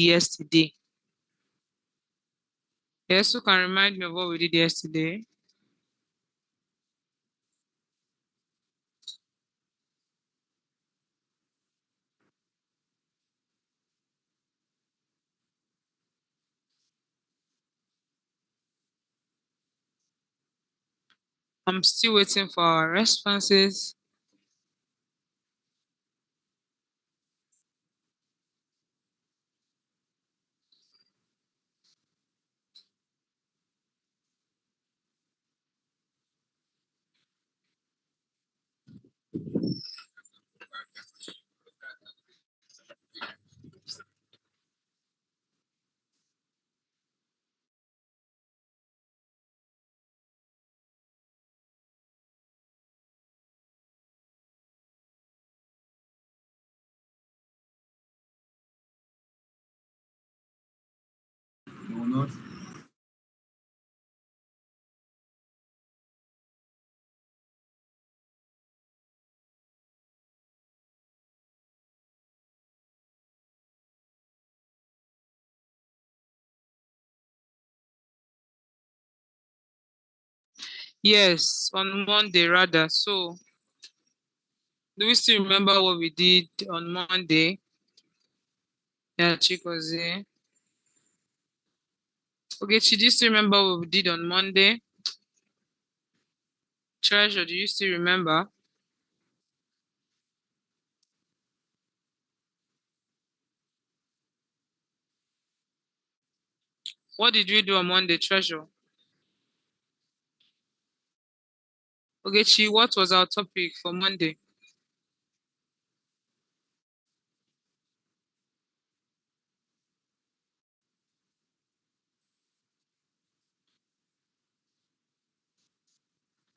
yesterday? Yes, who can remind me of what we did yesterday? I'm still waiting for our responses. No, not. Yes, on Monday rather. So, do we still remember what we did on Monday? Yeah, Chikoze. Okay, do you still remember what we did on Monday? Treasure, do you still remember? What did we do on Monday, Treasure? Okay, Chi, what was our topic for Monday?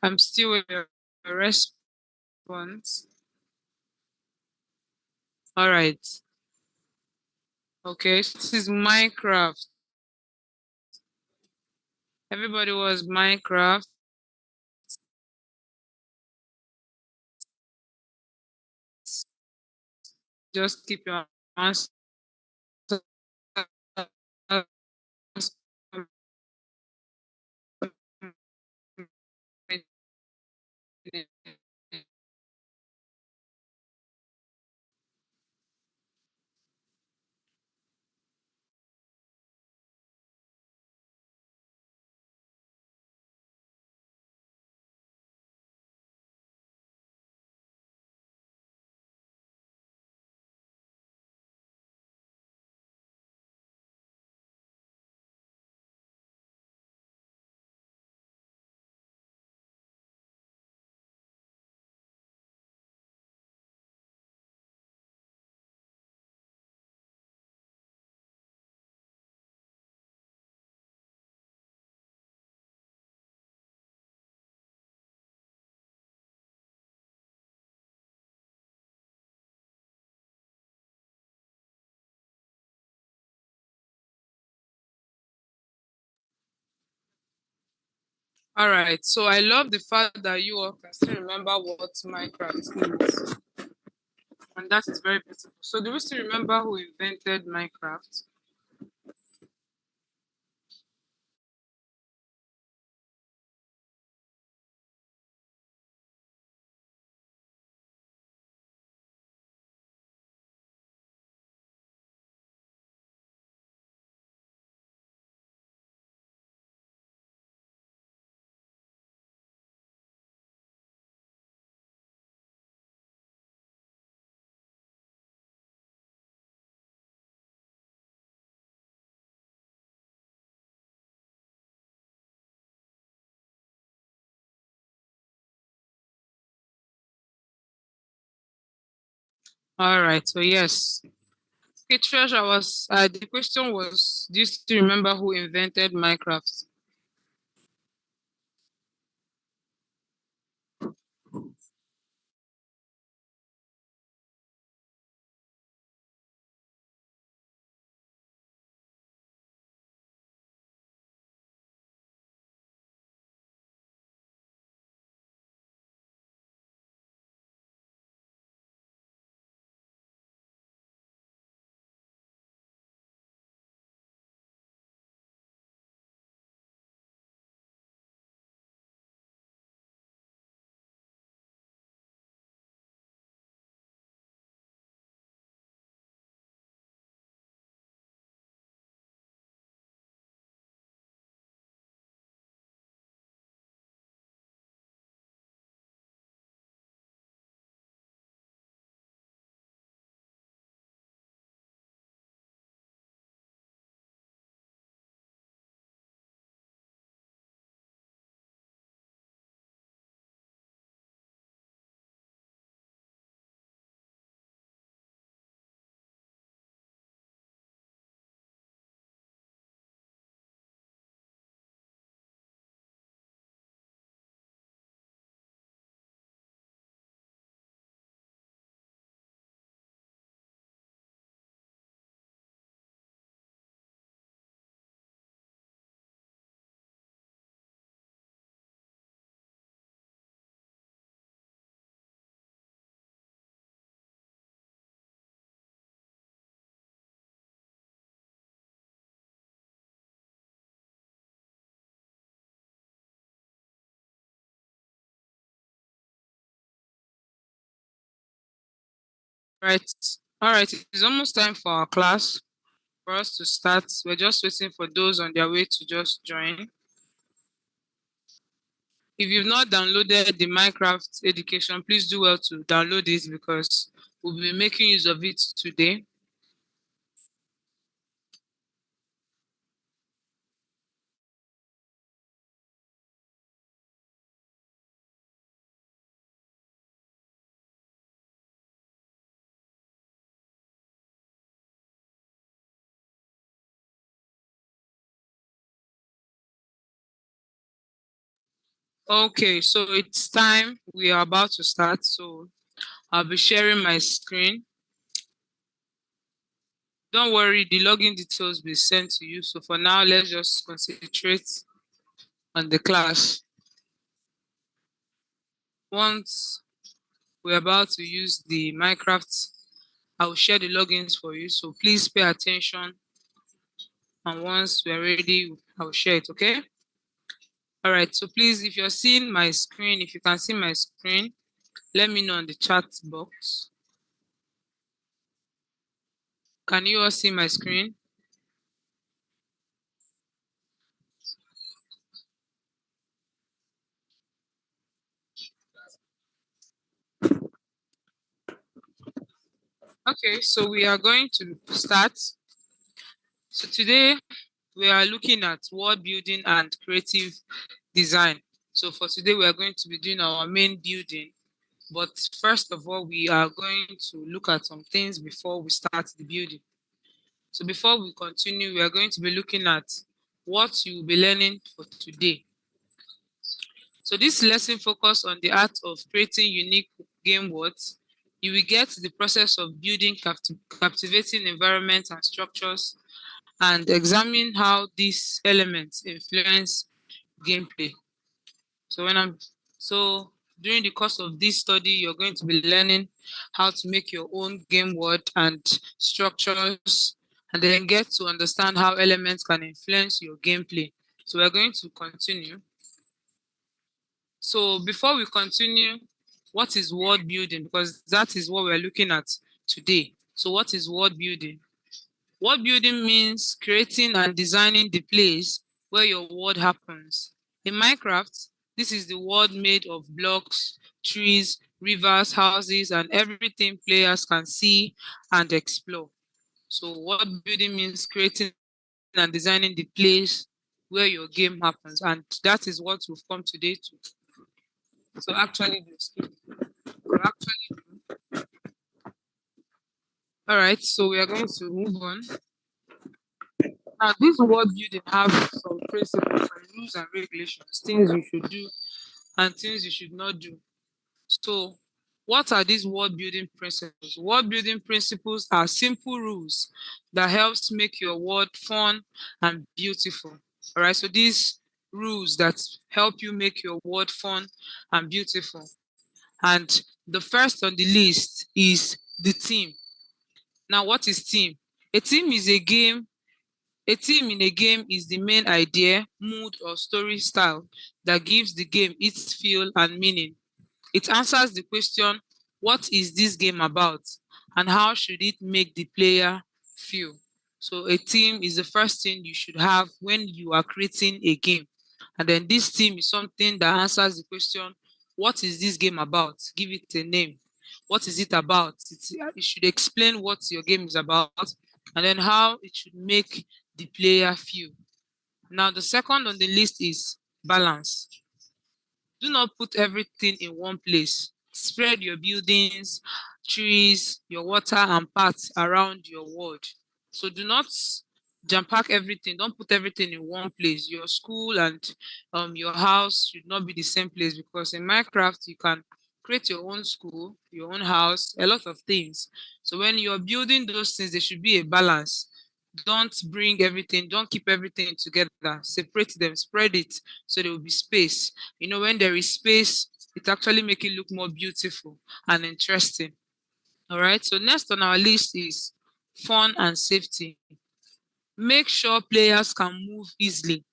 I'm still with a response. All right. Okay, this is Minecraft. Everybody was Minecraft. Just keep your answers. All right. So I love the fact that you all can still remember what Minecraft is. And that is very beautiful. So do we still remember who invented Minecraft? All right. So yes. Okay, Treasure was the question was, do you still remember who invented Minecraft? Right. All right. It's almost time for our class for us to start. We're just waiting for those on their way to just join. If you've not downloaded the Minecraft education, please do well to download it because we'll be making use of it today. Okay, so it's time. We are about to start. So I'll be sharing my screen. Don't worry, the login details will be sent to you. So for now, let's just concentrate on the class. Once we're about to use the Minecraft, I will share the logins for you. So please pay attention. And once we're ready, I will share it, okay? All right, so please, if you're seeing my screen, if you can see my screen, let me know in the chat box. Can you all see my screen? Okay, so we are going to start. So today we are looking at world building and creative design. So for today we are going to be doing our main building. But first of all, we are going to look at some things before we start the building. So before we continue, we are going to be looking at what you will be learning for today. So this lesson focus on the art of creating unique game words. You will get the process of building captivating environments and structures and examine how these elements influence gameplay. So when I'm so during the course of this study, you're going to be learning how to make your own game word and structures, and then get to understand how elements can influence your gameplay. So we're going to continue. So before we continue, what is world building? Because that is what we're looking at today. So what is world building? World building means creating and designing the place where your world happens. In Minecraft, this is the world made of blocks, trees, rivers, houses, and everything players can see and explore. So world building means creating and designing the place where your game happens. And that is what we've come today to. So actually do. So actually do. All right, so we are going to move on. Now, this world building have some principles and rules and regulations, things you should do and things you should not do. So, what are these world building principles? World building principles are simple rules that helps make your world fun and beautiful. All right, so these rules that help you make your world fun and beautiful. And the first on the list is the team. Now, what is team? A team is a team in a game is the main idea, mood, or story style that gives the game its feel and meaning. It answers the question, what is this game about? And how should it make the player feel? So a team is the first thing you should have when you are creating a game. And then this team is something that answers the question, what is this game about? Give it a name. What is it about? It should explain what your game is about and then how it should make the player feel. Now, the second on the list is balance. Do not put everything in one place. Spread your buildings, trees, your water, and paths around your world. So do not jam pack everything. Don't put everything in one place. Your school and your house should not be the same place because in Minecraft you can create your own school, your own house, a lot of things. So when you're building those things, there should be a balance. Don't bring everything, don't keep everything together. Separate them, spread it so there will be space. You know, when there is space, it actually make it look more beautiful and interesting. All right. So next on our list is fun and safety. Make sure players can move easily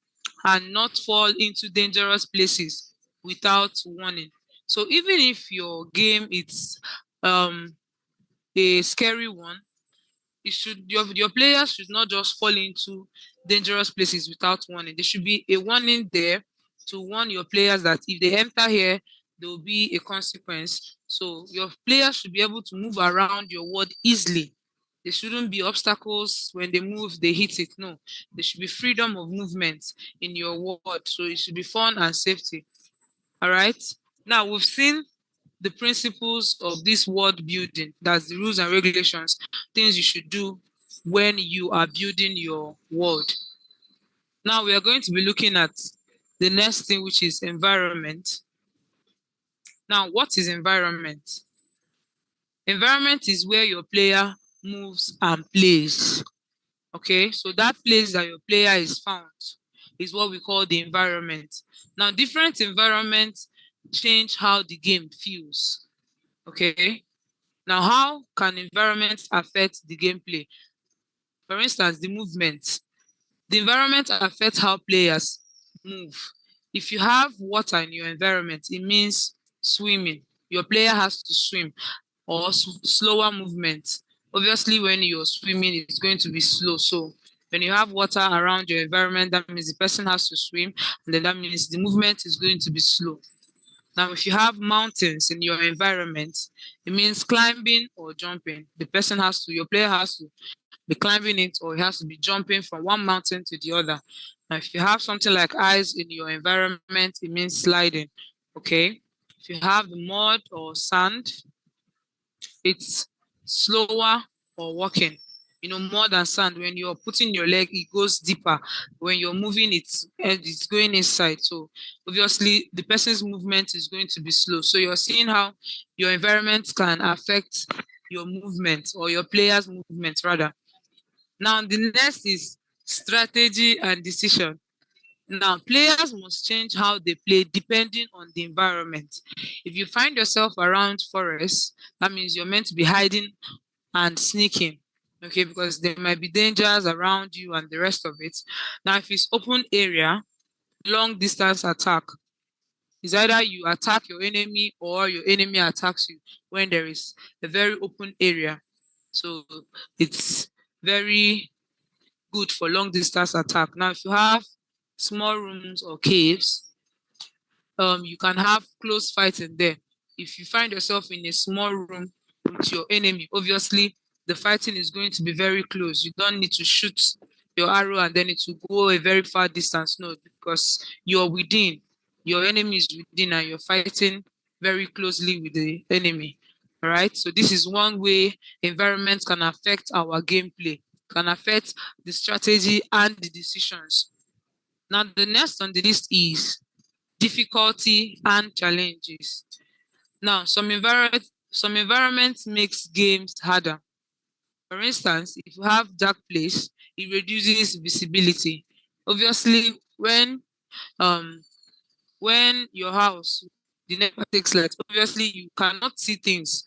and not fall into dangerous places without warning. So even if your game is um a scary one. Your players should not just fall into dangerous places without warning. There should be a warning there to warn your players that if they enter here, there will be a consequence. So your players should be able to move around your world easily. There shouldn't be obstacles when they move, they hit it. No, there should be freedom of movement in your world. So it should be fun and safety. All right. Now we've seen the principles of this world building, that's the rules and regulations, things you should do when you are building your world. Now we are going to be looking at the next thing, which is environment. Now, what is environment? Environment is where your player moves and plays. Okay, so that place that your player is found is what we call the environment. Now, different environments change how the game feels. Okay, now how can environment affect the gameplay? For instance, the movement. The environment affects how players move. If you have water in your environment, it means swimming. Your player has to swim, or slower movement. Obviously, when you're swimming, it's going to be slow. So when you have water around your environment, that means the person has to swim, and then that means the movement is going to be slow. Now, if you have mountains in your environment, it means climbing or jumping. Your player has to be climbing it, or he has to be jumping from one mountain to the other. Now, if you have something like ice in your environment, it means sliding. Okay. If you have the mud or sand, it's slower or walking. Mud and sand, when you're putting your leg, it goes deeper. When you're moving, it's going inside. So obviously the person's movement is going to be slow. So you're seeing how your environment can affect your movement, or your player's movement rather. Now, the next is strategy and decision. Now, players must change how they play depending on the environment. If you find yourself around forest, that means you're meant to be hiding and sneaking. Okay, because there might be dangers around you and the rest of it. Now, if it's open area, long distance attack is either you attack your enemy or your enemy attacks you when there is a very open area. So it's very good for long distance attack. Now, if you have small rooms or caves, you can have close fighting there. If you find yourself in a small room with your enemy, obviously the fighting is going to be very close. You don't need to shoot your arrow and then it will go a very far distance. No, because you're within, your enemy is within, and you're fighting very closely with the enemy. All right. So this is one way environment can affect our gameplay, can affect the strategy and the decisions. Now, the next on the list is difficulty and challenges. Now, some environments makes games harder. For instance, if you have dark place, it reduces visibility. Obviously, um when your house, the nepa takes light, obviously you cannot see things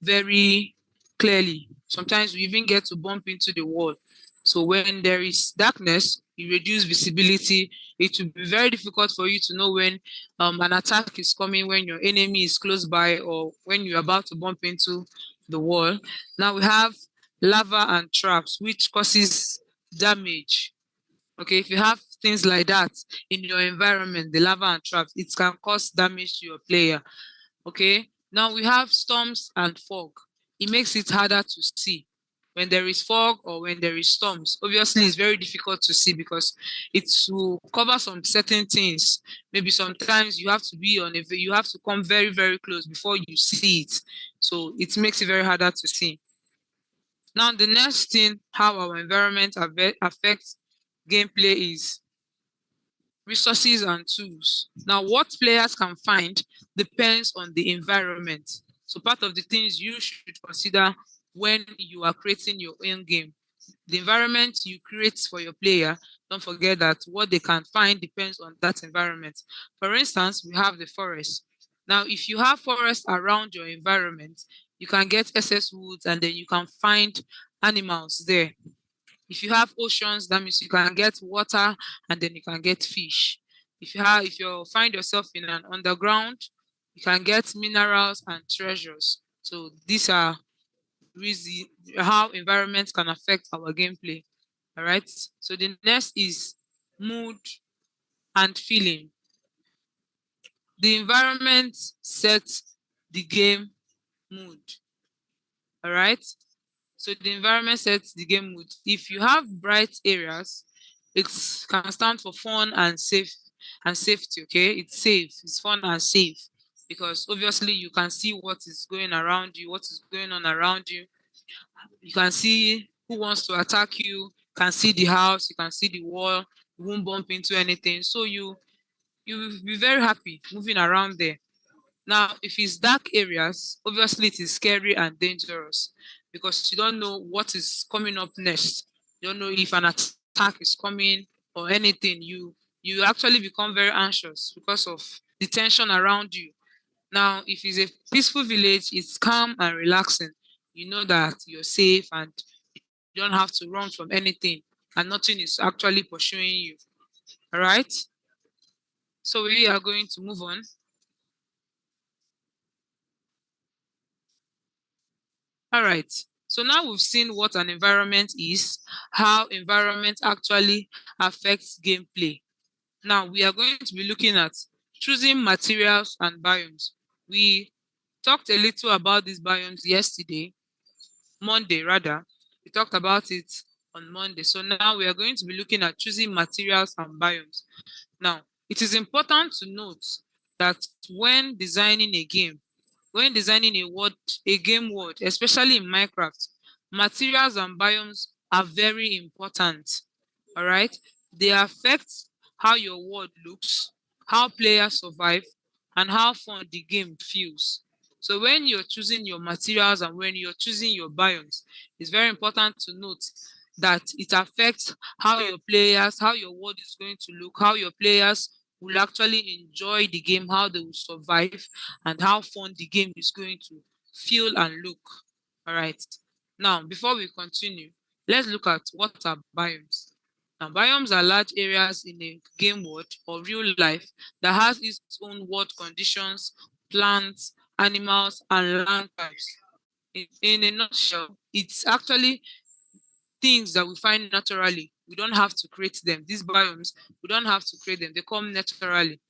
very clearly. Sometimes we even get to bump into the wall. So when there is darkness, you reduce visibility. It will be very difficult for you to know when an attack is coming, when your enemy is close by, or when you're about to bump into the wall. Now we have lava and traps, which causes damage. Okay, if you have things like that in your environment, the lava and traps, it can cause damage to your player. Okay, now we have storms and fog. It makes it harder to see. When there is fog or when there is storms, obviously it's very difficult to see because it will cover some certain things. Maybe sometimes you have to come very, very close before you see it. So it makes it very harder to see. Now, the next thing, how our environment affects gameplay, is resources and tools. Now, what players can find depends on the environment. So, part of the things you should consider when you are creating your own game, the environment you create for your player, don't forget that what they can find depends on that environment. For instance, we have the forest. Now, if you have forest around your environment, you can get excess woods and then you can find animals there. If you have oceans, that means you can get water and then you can get fish. If you find yourself in an underground, you can get minerals and treasures. So these are reason how environment can affect our gameplay. All right. So the next is mood and feeling. The environment sets the game mood. All right. So the environment sets the game mood. If you have bright areas, it can stand for fun and safe and safety. Okay, it's safe, it's fun and safe because obviously you can see what is going around you, what is going on around you. You can see who wants to attack you. Can see the house, you can see the wall. You won't bump into anything, so you will be very happy moving around there. Now, if it's dark areas, obviously it is scary and dangerous because you don't know what is coming up next. You don't know if an attack is coming or anything. You actually become very anxious because of the tension around you. Now, if it's a peaceful village, it's calm and relaxing. You know that you're safe and you don't have to run from anything and nothing is actually pursuing you. All right. So we are going to move on. All right. So now we've seen what an environment is, how environment actually affects gameplay. Now we are going to be looking at choosing materials and biomes. We talked a little about these biomes yesterday, Monday rather. We talked about it on Monday. So now we are going to be looking at choosing materials and biomes. Now, it is important to note that when designing a game world, especially in Minecraft, materials and biomes are very important. All right, they affect how your world looks, how players survive, and how fun the game feels. So when you're choosing your materials and when you're choosing your biomes, it's very important to note that it affects how your world is going to look, how your players will actually enjoy the game, how they will survive, and how fun the game is going to feel and look. All right. Now, before we continue, let's look at what are biomes. Now, biomes are large areas in a game world or real life that has its own world conditions, plants, animals, and land types. In a nutshell, it's actually things that we find naturally. We don't have to create them. These biomes, we don't have to create them. They come naturally.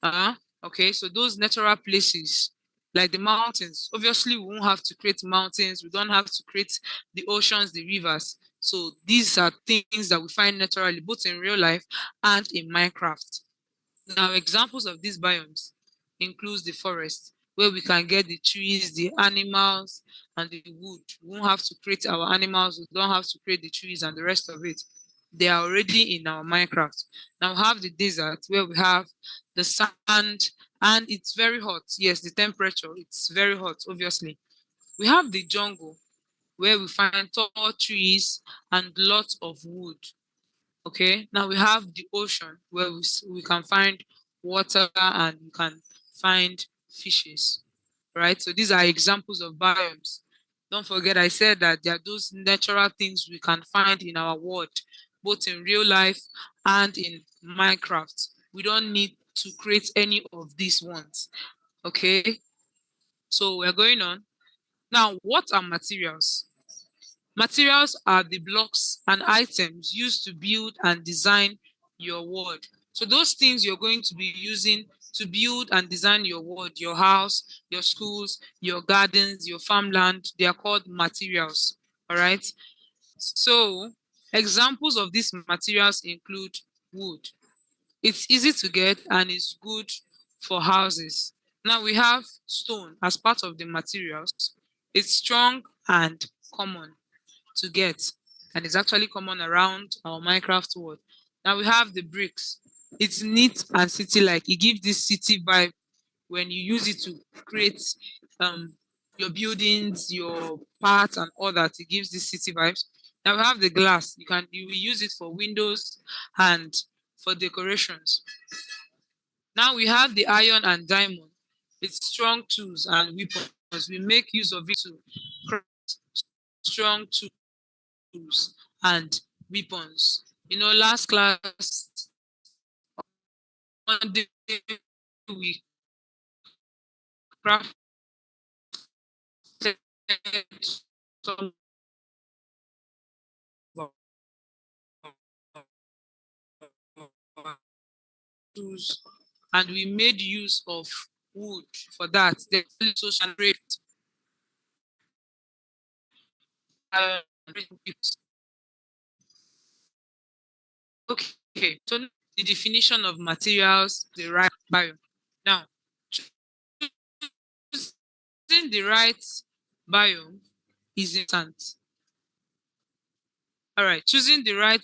Uh-huh. Okay, so those natural places, like the mountains, obviously we won't have to create mountains. We don't have to create the oceans, the rivers. So these are things that we find naturally, both in real life and in Minecraft. Now, examples of these biomes includes the forest, where we can get the trees, the animals, and the wood. We won't have to create our animals, we don't have to create the trees and the rest of it. They are already in our Minecraft. Now we have the desert where we have the sand and it's very hot. Yes, the temperature, it's very hot, obviously. We have the jungle where we find tall trees and lots of wood. Okay, now we have the ocean where we can find water and we can find fishes, right? So these are examples of biomes. Don't forget, I said that there are those natural things we can find in our world, both in real life and in Minecraft. We don't need to create any of these ones. Okay, so we're going on. Now, what are materials? Materials are the blocks and items used to build and design your world. So those things you're going to be using to build and design your world, your house, your schools, your gardens, your farmland, they are called materials. All right. So examples of these materials include wood. It's easy to get and is good for houses. Now we have stone as part of the materials. It's strong and common to get, and it's actually common around our Minecraft world. Now we have the bricks. It's neat and city-like. It gives this city vibe when you use it to create um your buildings, your parts, and all that. It gives this city vibes. Now we have the glass. You will use it for windows and for decorations. Now we have the iron and diamond. It's strong tools and weapons. We make use of it to craft strong tools and weapons. You know, last class, one day we crafted some tools, and we made use of wood for that. They call it social drift. Okay, so the definition of materials, the right biome. Now, choosing the right biome is important. All right, choosing the right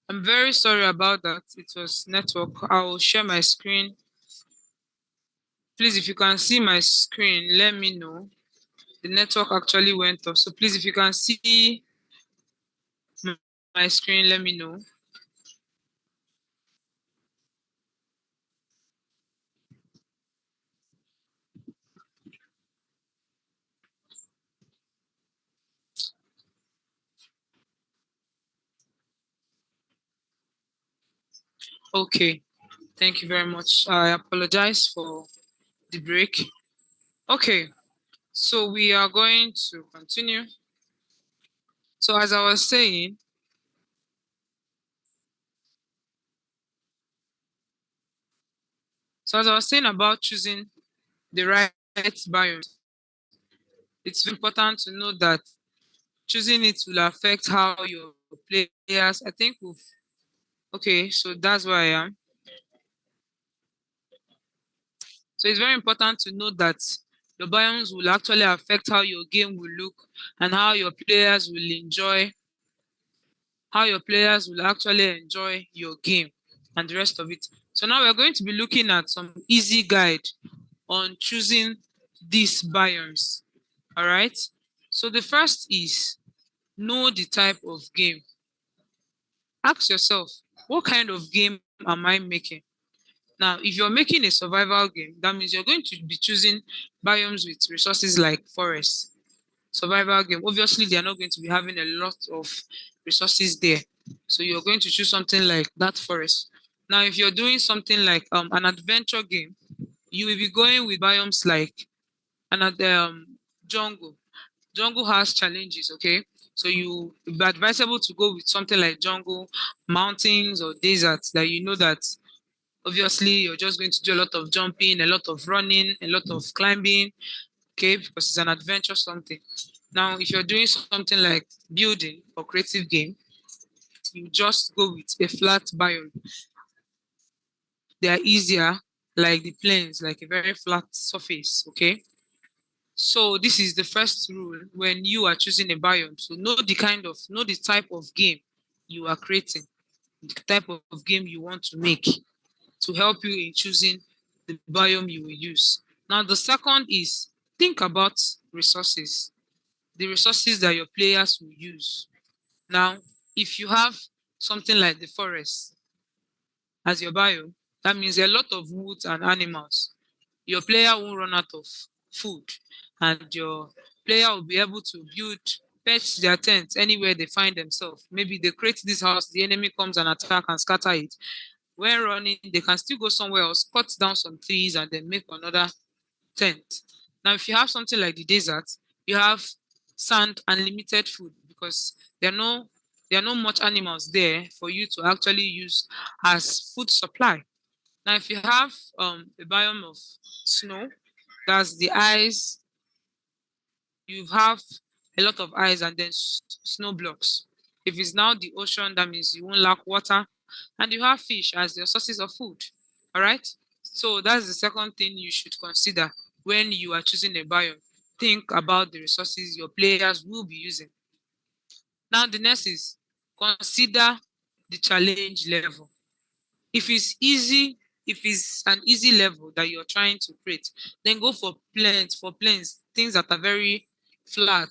I'm very sorry about that. It was network. I will share my screen. Please, if you can see my screen, let me know. The network actually went off. So please, if you can see my screen, let me know. Okay. Thank you very much. I apologize for the break. Okay. So we are going to continue. So as I was saying, about choosing the right biome, it's important to know that choosing it will affect how your players. I think we've okay, so that's where I am. So it's very important to know that your biomes will actually affect how your game will look and how your players will actually enjoy your game and the rest of it. So now we're going to be looking at some easy guide on choosing these biomes. All right. So the first is know the type of game. Ask yourself, what kind of game am I making? Now, if you're making a survival game, that means you're going to be choosing biomes with resources like forest. Survival game, obviously, they're not going to be having a lot of resources there. So you're going to choose something like that forest. Now, if you're doing something like an adventure game, you will be going with biomes like jungle. Jungle has challenges, okay? So you it be advisable to go with something like jungle, mountains, or deserts that you know that obviously you're just going to do a lot of jumping, a lot of running, a lot of climbing, okay, because it's an adventure something. Now, if you're doing something like building or creative game, you just go with a flat biome. They are easier, like the plains, like a very flat surface, okay? So this is the first rule when you are choosing a biome. So know the type of game you are creating, the type of game you want to make to help you in choosing the biome you will use. Now, the second is think about resources, the resources that your players will use. Now, if you have something like the forest as your biome, that means a lot of woods and animals. Your player won't run out of food, and your player will be able to build. pitch their tents anywhere they find themselves. Maybe they create this house, the enemy comes and attack and scatter it. When running, they can still go somewhere else, cut down some trees, and then make another tent. Now, if you have something like the desert, you have sand and limited food because there are no much animals there for you to actually use as food supply. Now, if you have a biome of snow, that's the ice, you have a lot of ice and then snow blocks. If it's now the ocean, that means you won't lack water, and you have fish as your sources of food. All right. So that's the second thing you should consider when you are choosing a biome. Think about the resources your players will be using. Now, the next is consider the challenge level. If it's easy, if it's an easy level that you're trying to create, then go for plains, things that are very flat,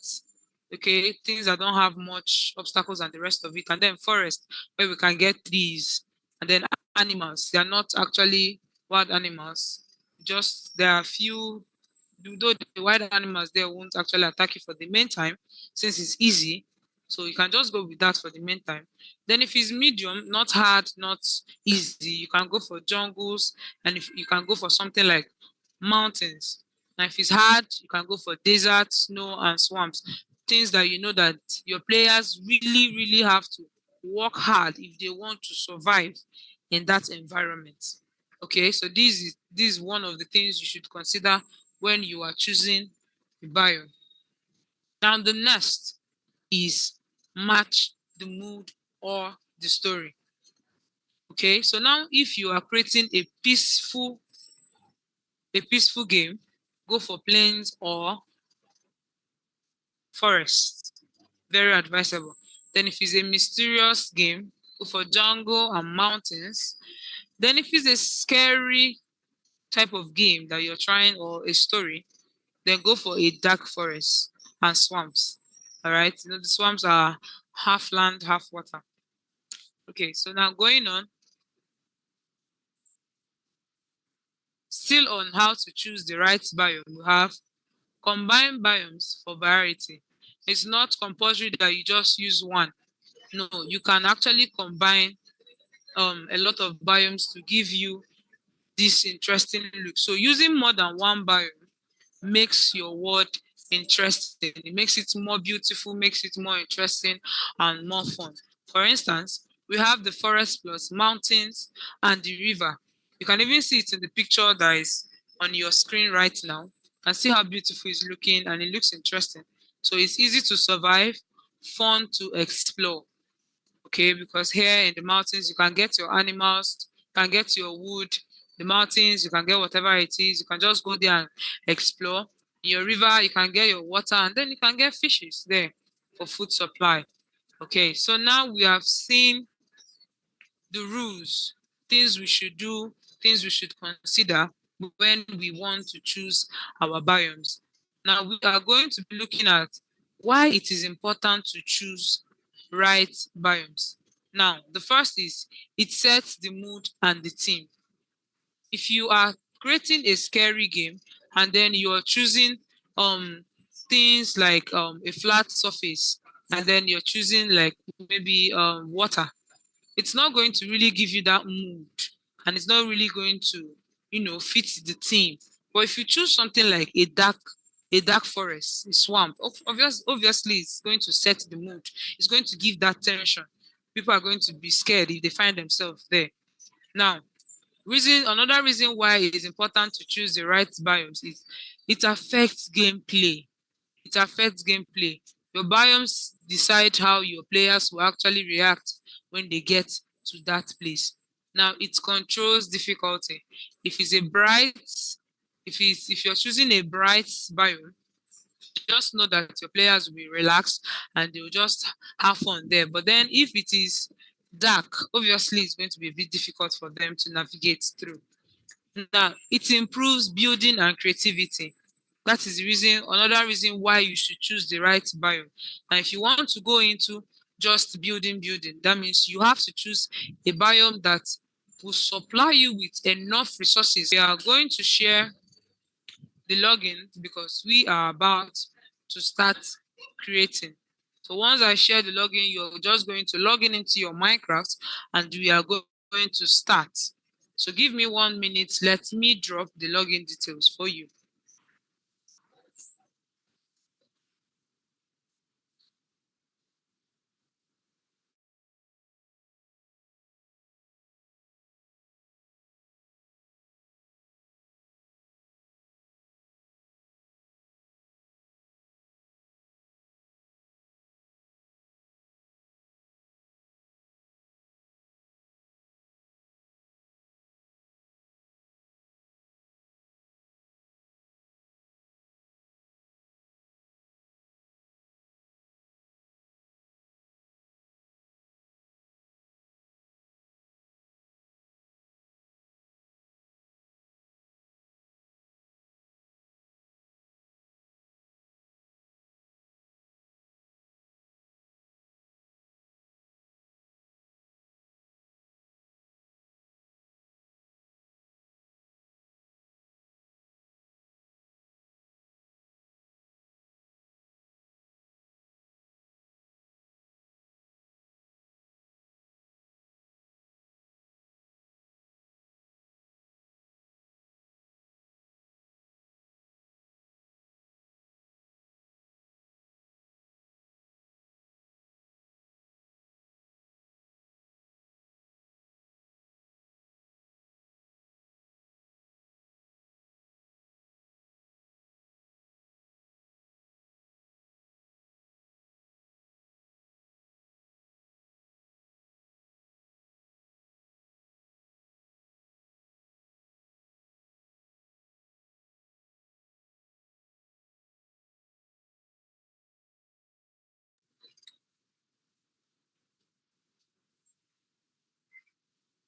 okay, things that don't have much obstacles and the rest of it, and then forest where we can get trees, and then animals. They are not actually wild animals, just there are few, though the wild animals there won't actually attack you for the meantime, since it's easy. So you can just go with that for the meantime. Then if it's medium, not hard, not easy, you can go for jungles, and if you can go for something like mountains. Now if it's hard, you can go for desert, snow, and swamps. Things that you know that your players really, really have to work hard if they want to survive in that environment. Okay, so this is one of the things you should consider when you are choosing the bio. Now the next is match the mood or the story. Okay, so now if you are creating a peaceful game, go for plains or forest. Very advisable. Then if it's a mysterious game, go for jungle and mountains. Then if it's a scary type of game that you're trying or a story, then go for a dark forest and swamps. All right, you know the swamps are half land, half water. Okay, so now going on, still on how to choose the right biome, we have combine biomes for variety. It's not compulsory that you just use one. No, you can actually combine a lot of biomes to give you this interesting look. So using more than one biome makes your world interesting. It makes it more beautiful, makes it more interesting and more fun. For instance, we have the forest plus mountains and the river. You can even see it in the picture that is on your screen right now and see how beautiful it's looking, and it looks interesting. So it's easy to survive, fun to explore. Okay, because here in the mountains you can get your animals, you can get your wood, the mountains you can get whatever it is, you can just go there and explore. In your river you can get your water, and then you can get fishes there for food supply. Okay, so now we have seen the rules, things we should do, things we should consider when we want to choose our biomes. Now we are going to be looking at why it is important to choose right biomes. Now, the first is it sets the mood and the theme. If you are creating a scary game and then you're choosing um things like a flat surface, and then you're choosing like maybe water, it's not going to really give you that mood, and it's not really going to fit the theme. But if you choose something like a dark forest, a swamp, obviously it's going to set the mood. It's going to give that tension. People are going to be scared if they find themselves there. Now, another reason why it is important to choose the right biomes is it affects gameplay. It affects gameplay. Your biomes decide how your players will actually react when they get to that place. Now it controls difficulty. If it's a bright, if you're choosing a bright biome, just know that your players will be relaxed and they'll just have fun there. But then if it is dark, obviously it's going to be a bit difficult for them to navigate through. Now, it improves building and creativity. That is the reason, another reason why you should choose the right biome. Now, if you want to go into just building, that means you have to choose a biome that will supply you with enough resources. We are going to share the login because we are about to start creating. So once I share the login, you're just going to log in into your Minecraft and we are going to start. So give me 1 minute. Let me drop the login details for you.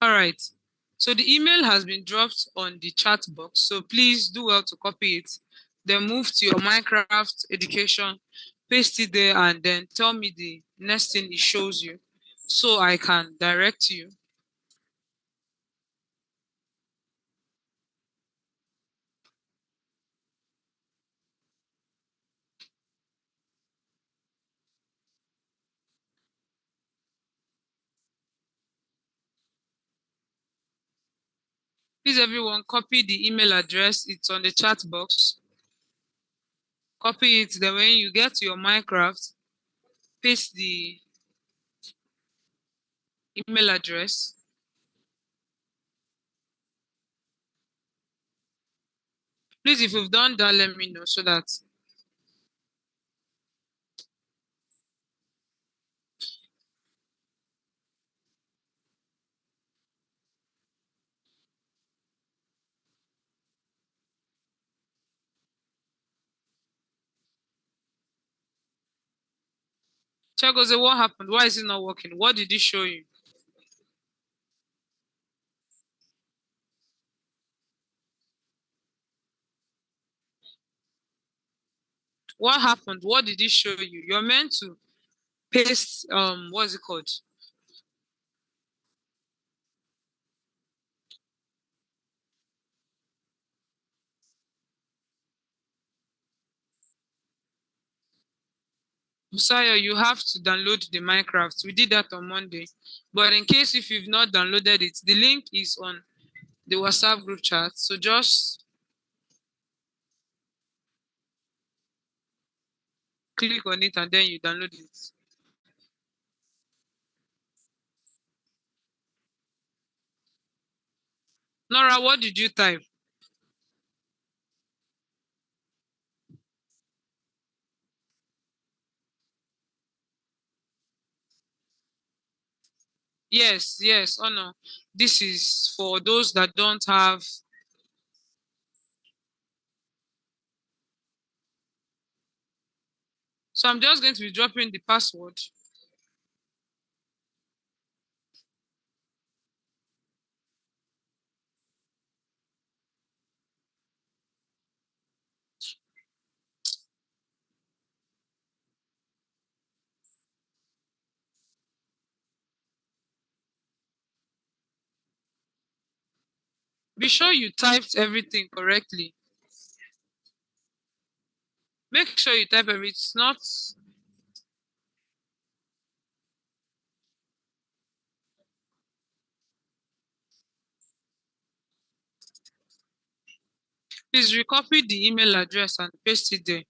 All right. So the email has been dropped on the chat box. So please do well to copy it. Then move to your Minecraft education, paste it there, and then tell me the next thing it shows you so I can direct you. Please, everyone, copy the email address. It's on the chat box. Copy it. Then when you get to your Minecraft, paste the email address. Please, if you've done that, let me know so that Chagoze, what happened? Why is it not working? What did it show you? What happened? What did it show you? You're meant to paste what's it called? Busayo, you have to download the Minecraft. We did that on Monday. But in case if you've not downloaded it, the link is on the WhatsApp group chat. So just click on it and then you download it. Nora, what did you type? Yes, yes. Oh no. This is for those that don't have. So I'm just going to be dropping the password. Be sure you typed everything correctly. Make sure you type everything. It's not Please recopy the email address and paste it there.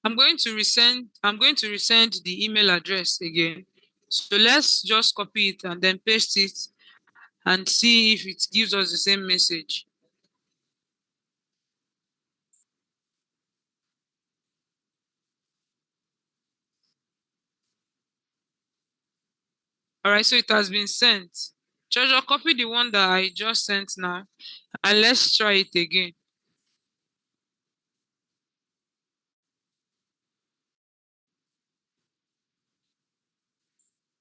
I'm going to resend the email address again. So let's just copy it and then paste it and see if it gives us the same message. All right, so it has been sent. Treasure, copy the one that I just sent now and let's try it again.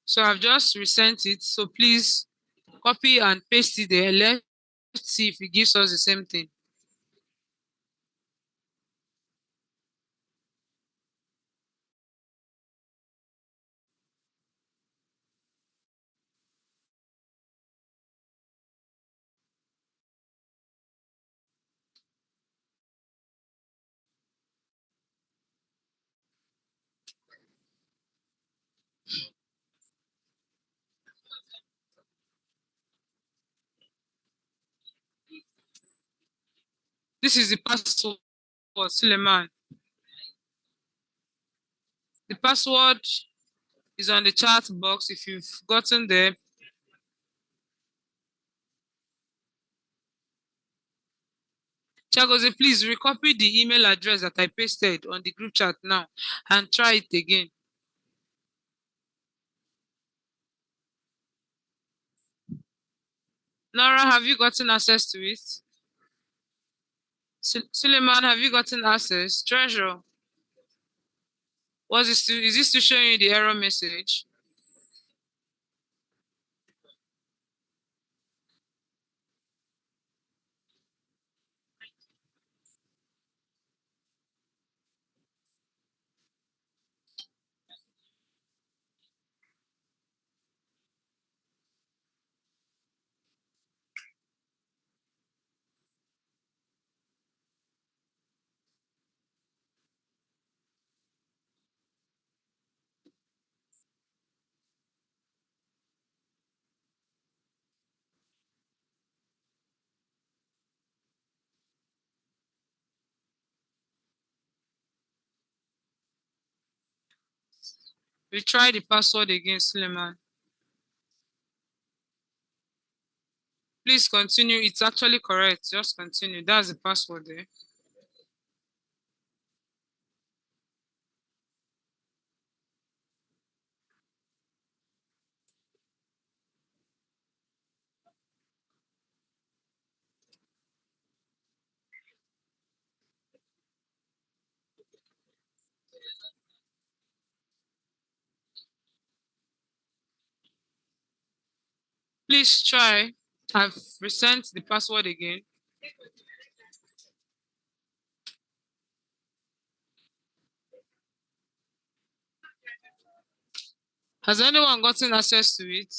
So I've just resent it. So please copy and paste it there. Let's see if it gives us the same thing. This is the password, Suleiman. The password is on the chat box if you've gotten there. Chagoze, please recopy the email address that I pasted on the group chat now and try it again. Nora, have you gotten access to it? Suleiman, have you gotten access? Treasure, is this to show you the error message? We try the password again, Suleiman. Please continue. It's actually correct. Just continue. That's the password there. Please try. I've resent the password again. Has anyone gotten access to it?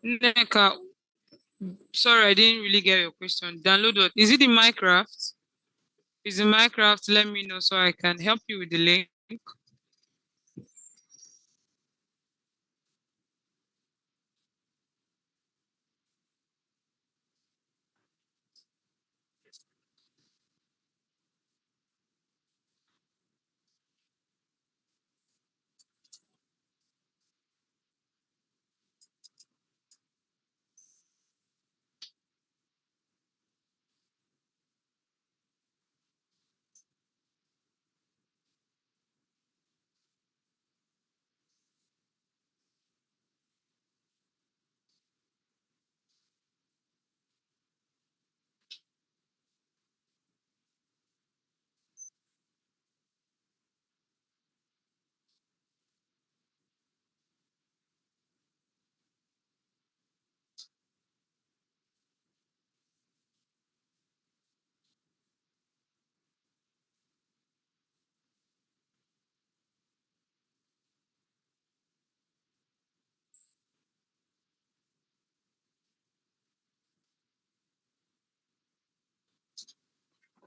Neka, sorry, I didn't really get your question. Download what? Is it in Minecraft? Is in Minecraft? Let me know so I can help you with the link.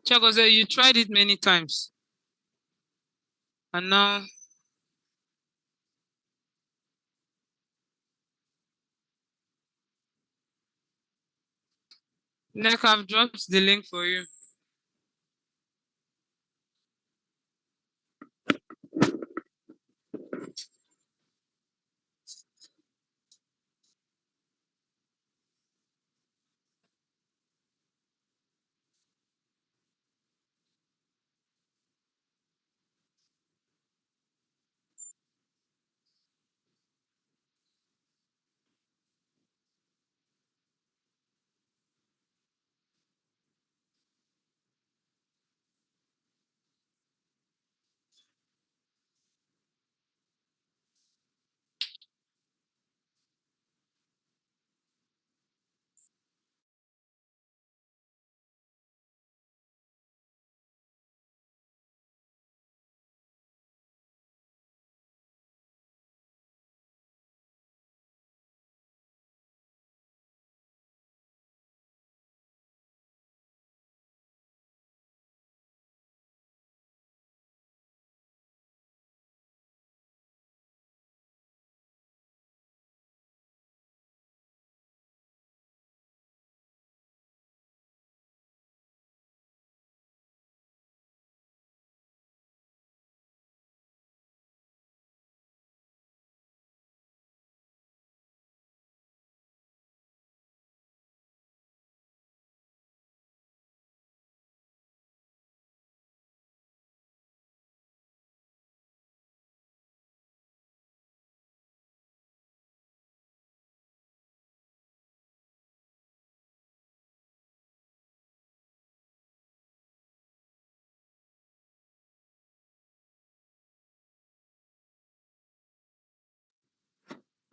Chagoze, you tried it many times. And now, Neka, I've dropped the link for you.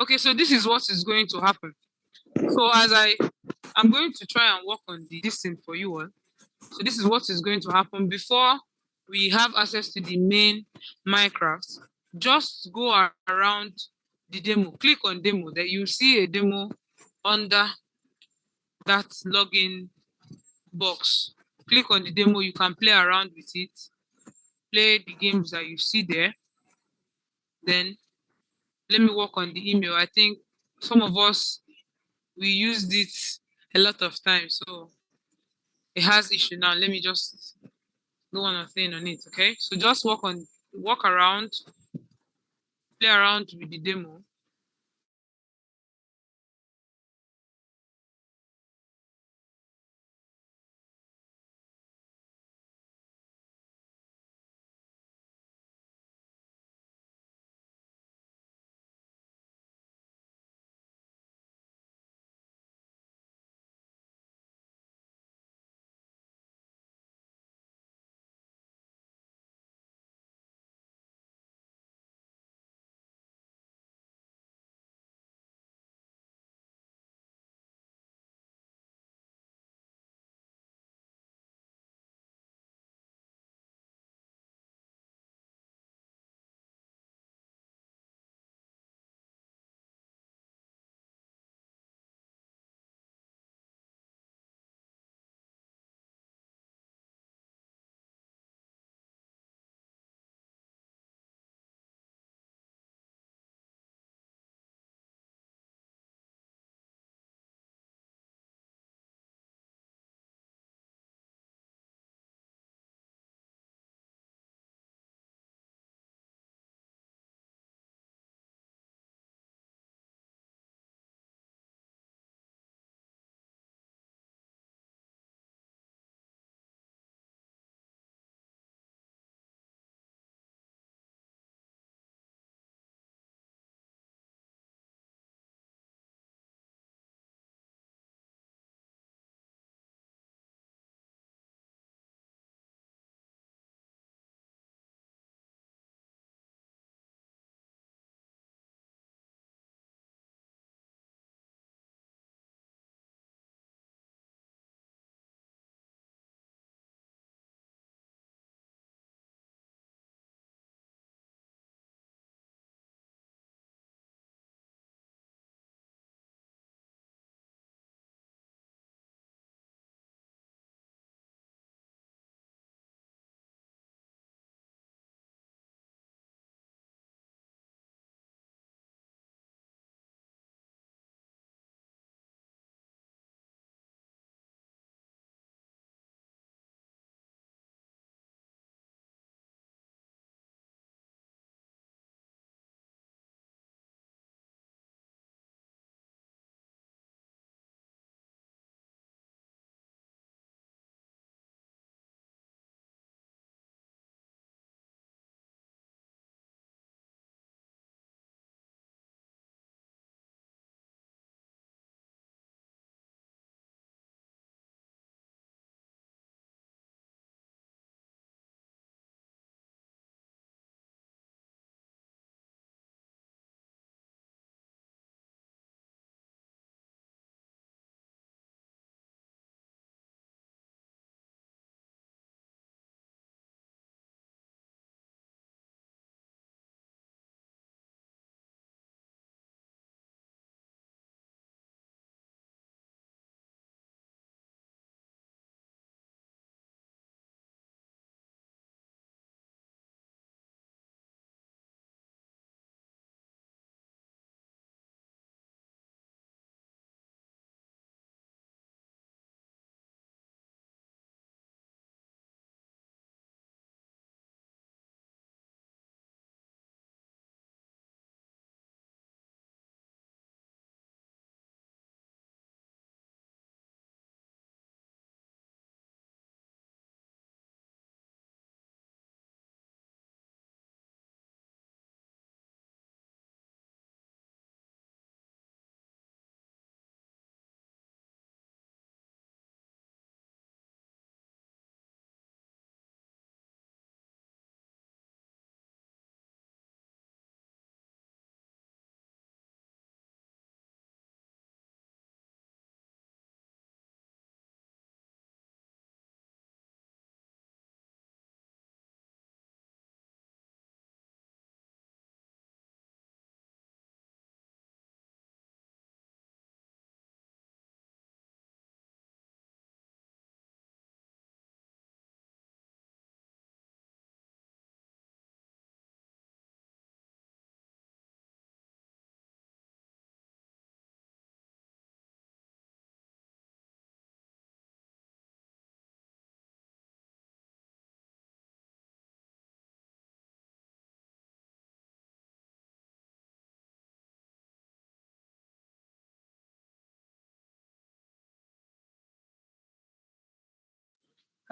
Okay, so this is what is going to happen. So I'm going to try and work on the this thing for you all. So this is what is going to happen before we have access to the main Minecraft. Just go around the demo. Click on demo. That you see a demo under that login box. Click on the demo. You can play around with it. Play the games that you see there. Then let me work on the email. I think some of us we used it a lot of times, so it has issue now. Let me just go on a thing on it. Okay, so just walk around, play around with the demo.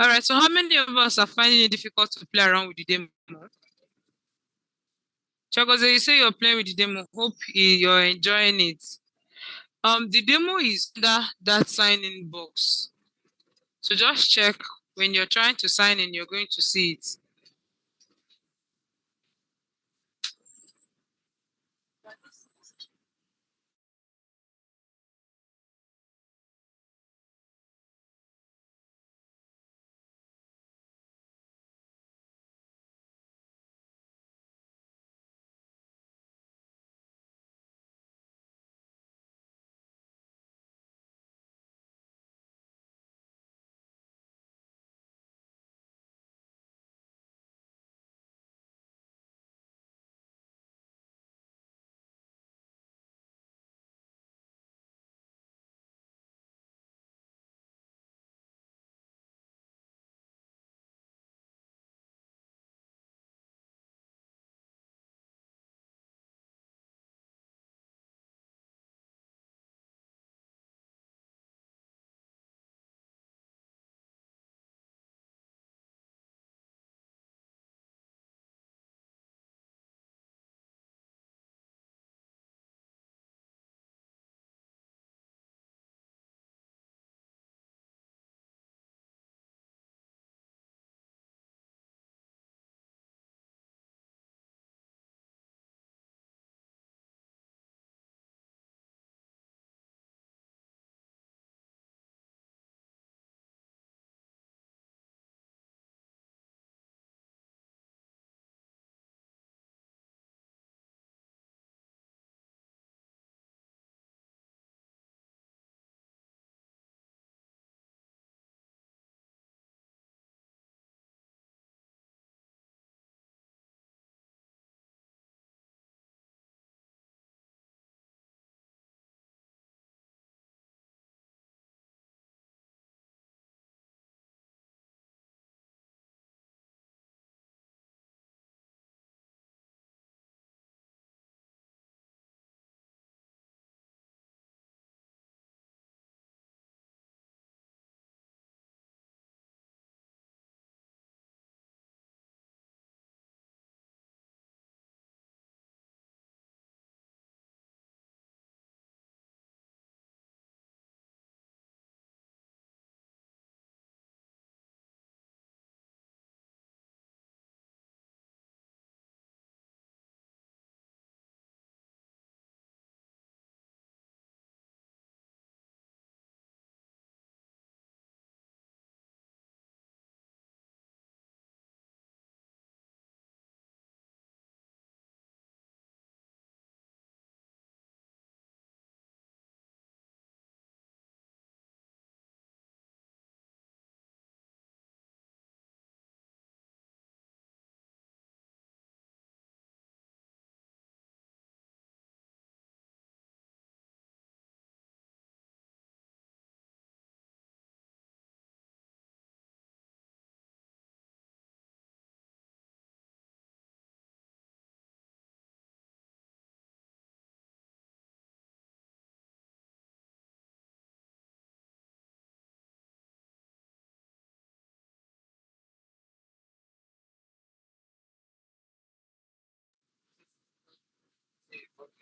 All right. So how many of us are finding it difficult to play around with the demo? Chagoze, you say you're playing with the demo. Hope you're enjoying it. The demo is under that sign-in box. So just check when you're trying to sign in, you're going to see it.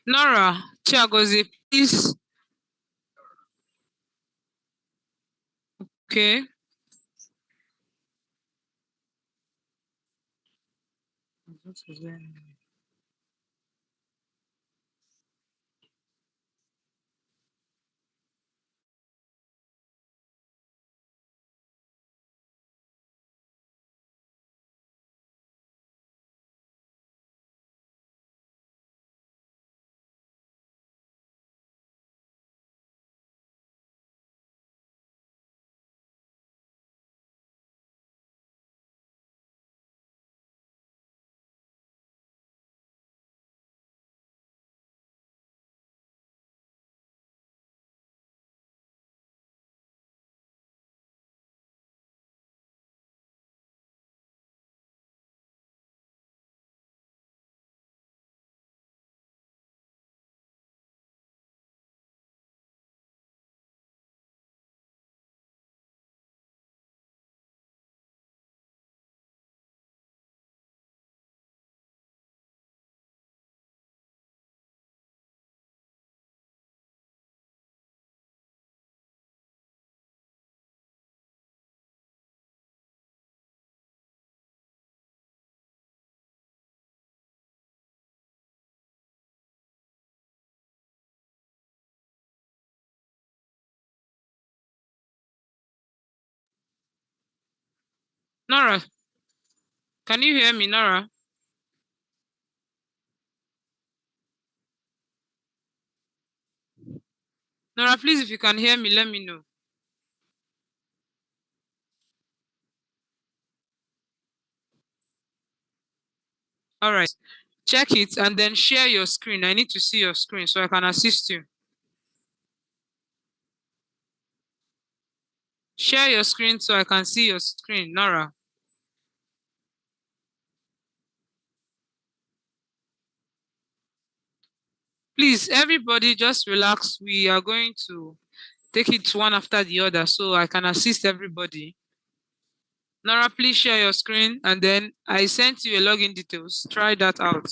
Nora, Chiagozi, please. Okay. Nora, can you hear me, Nora? Nora, please, if you can hear me, let me know. All right. Check it and then share your screen. I need to see your screen so I can assist you. Share your screen so I can see your screen, Nora. Please, everybody, just relax. We are going to take it one after the other so I can assist everybody. Nora, please share your screen and then I sent you a login details. Try that out.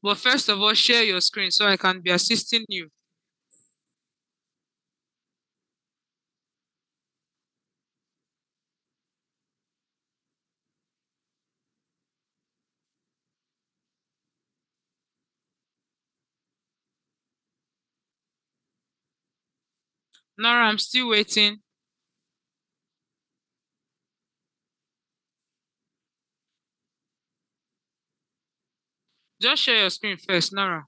But first of all, share your screen so I can be assisting you. Nora, I'm still waiting. Just share your screen first, Nora.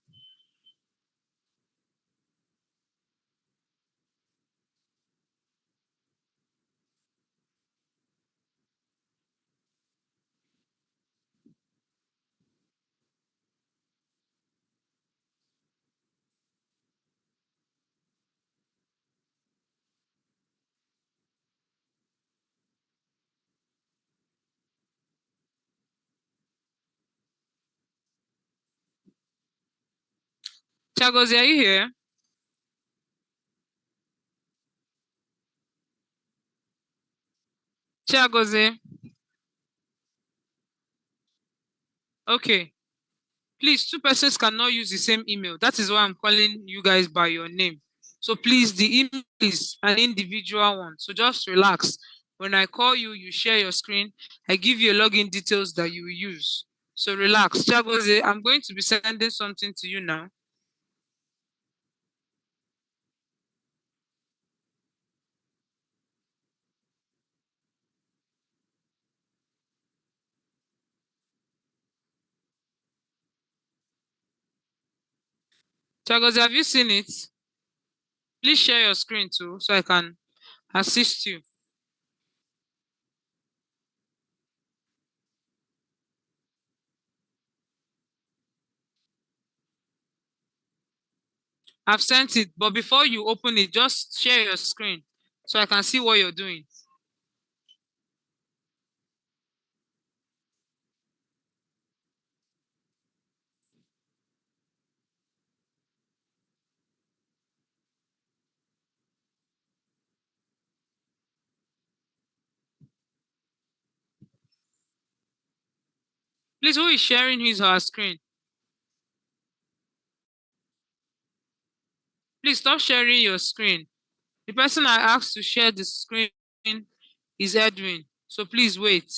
Chagozi, are you here? Chagozi. Okay. Please, two persons cannot use the same email. That is why I'm calling you guys by your name. So please, the email is an individual one. So just relax. When I call you, you share your screen. I give you login details that you will use. So relax. Chagoze, I'm going to be sending something to you now. Chagoze, have you seen it? Please share your screen too so I can assist you. I've sent it, but before you open it, just share your screen so I can see what you're doing. Please, who is sharing his or her screen? Please stop sharing your screen. The person I asked to share the screen is Edwin. So please wait.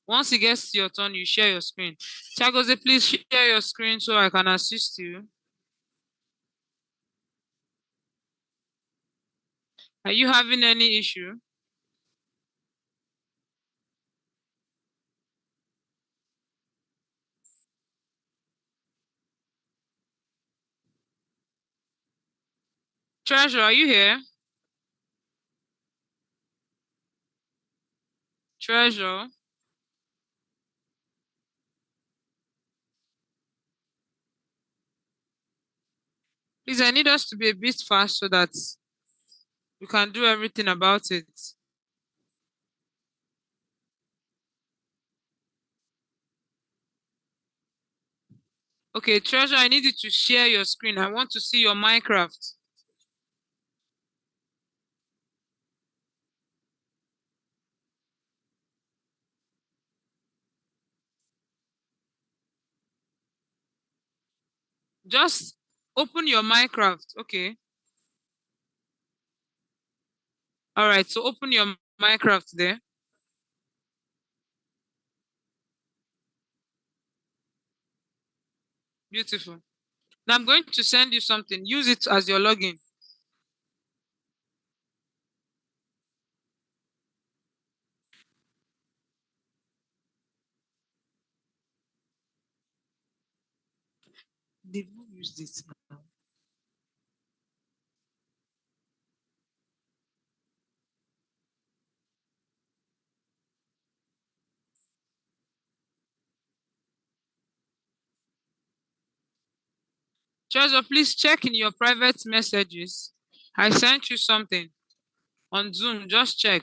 Once it gets to your turn, you share your screen. Chagoze, please share your screen so I can assist you. Are you having any issue? Treasure, are you here? Treasure, please, I need us to be a bit fast so that we can do everything about it. Okay, Treasure, I need you to share your screen. I want to see your Minecraft. Just open your Minecraft. Okay. All right. So open your Minecraft there. Beautiful. Now I'm going to send you something. Use it as your login. They've not used it now. Treasure, please check in your private messages. I sent you something on Zoom. Just check.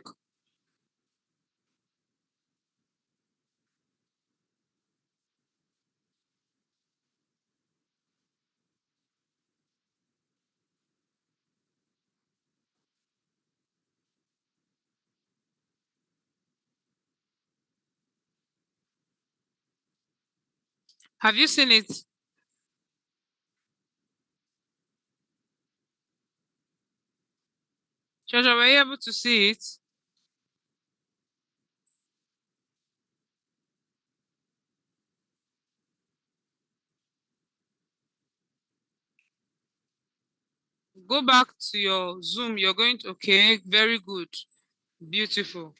Have you seen it? Treasure, were you able to see it? Go back to your Zoom. You're going to, okay, very good. Beautiful.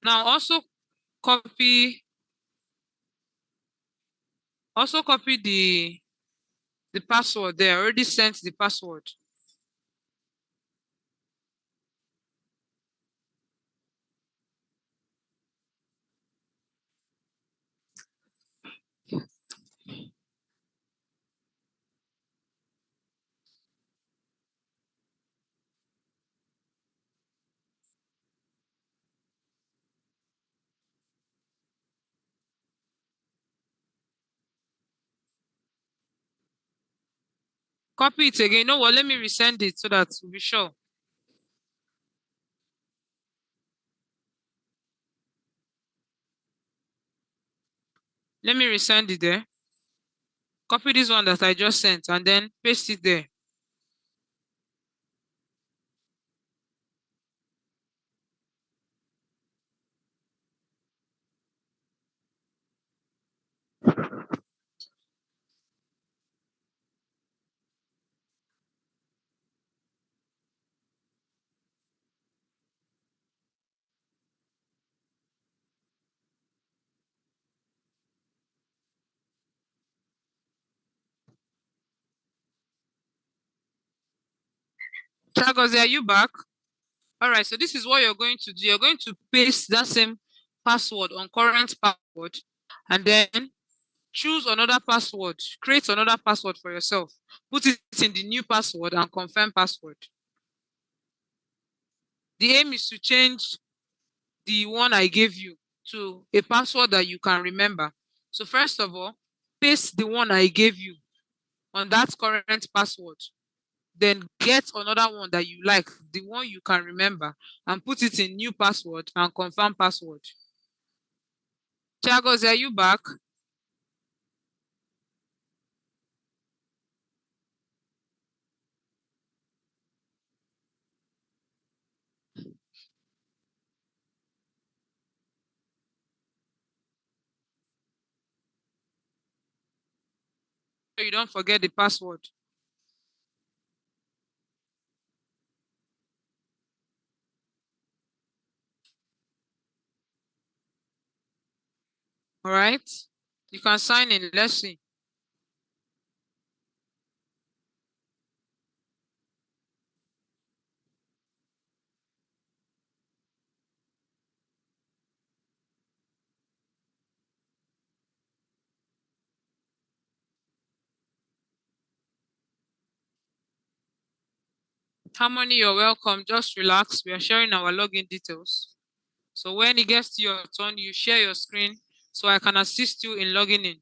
Now copy, copy the password there. I already sent the password. Copy it again. You know what? Let me resend it so that we'll be sure. Let me resend it there. Copy this one that I just sent and then paste it there. Chagozi, are you back? All right, so this is what you're going to do. You're going to paste that same password on current password and then choose another password. Create another password for yourself. Put it in the new password and confirm password. The aim is to change the one I gave you to a password that you can remember. So first of all, paste the one I gave you on that current password. Then get another one that you like, the one you can remember, and put it in new password and confirm password. Chagos, are you back? So you don't forget the password. All right. You can sign in. Let's see. Harmony, you're welcome. Just relax. We are sharing our login details. So when it gets to your turn, you share your screen so I can assist you in logging in.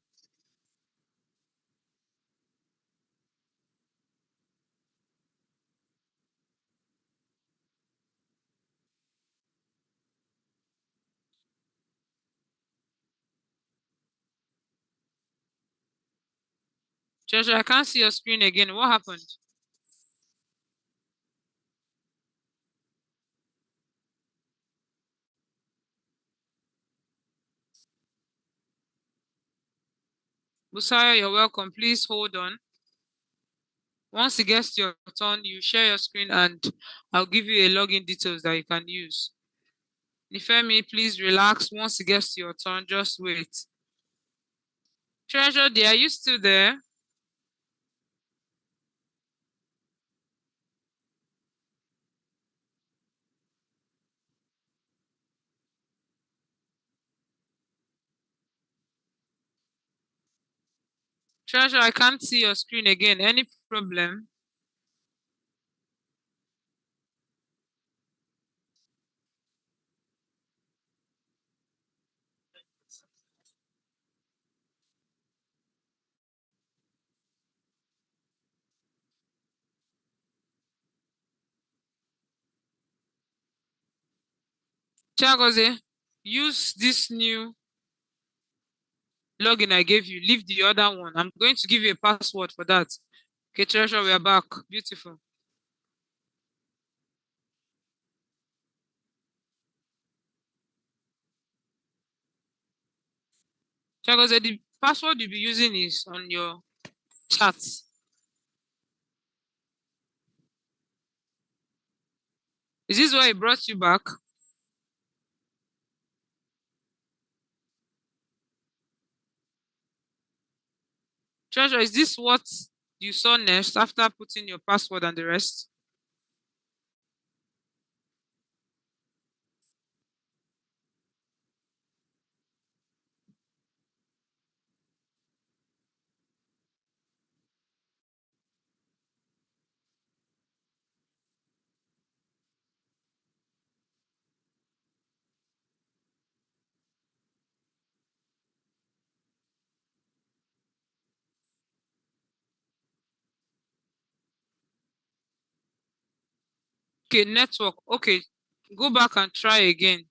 Treasure, I can't see your screen again. What happened? Busaya, you're welcome. Please hold on. Once it gets to your turn, you share your screen and I'll give you a login details that you can use. Nifemi, please relax. Once it gets to your turn, just wait. Treasure, dear, are you still there? Treasure, I can't see your screen again. Any problem? Chagoze, use this new login I gave you. Leave the other one. I'm going to give you a password for that. Okay, Treasure, we are back. Beautiful. Chagoze, the password you'll be using is on your chat. Is this why it brought you back? Treasure, is this what you saw next after putting your password and the rest? Okay, network. Okay, go back and try again.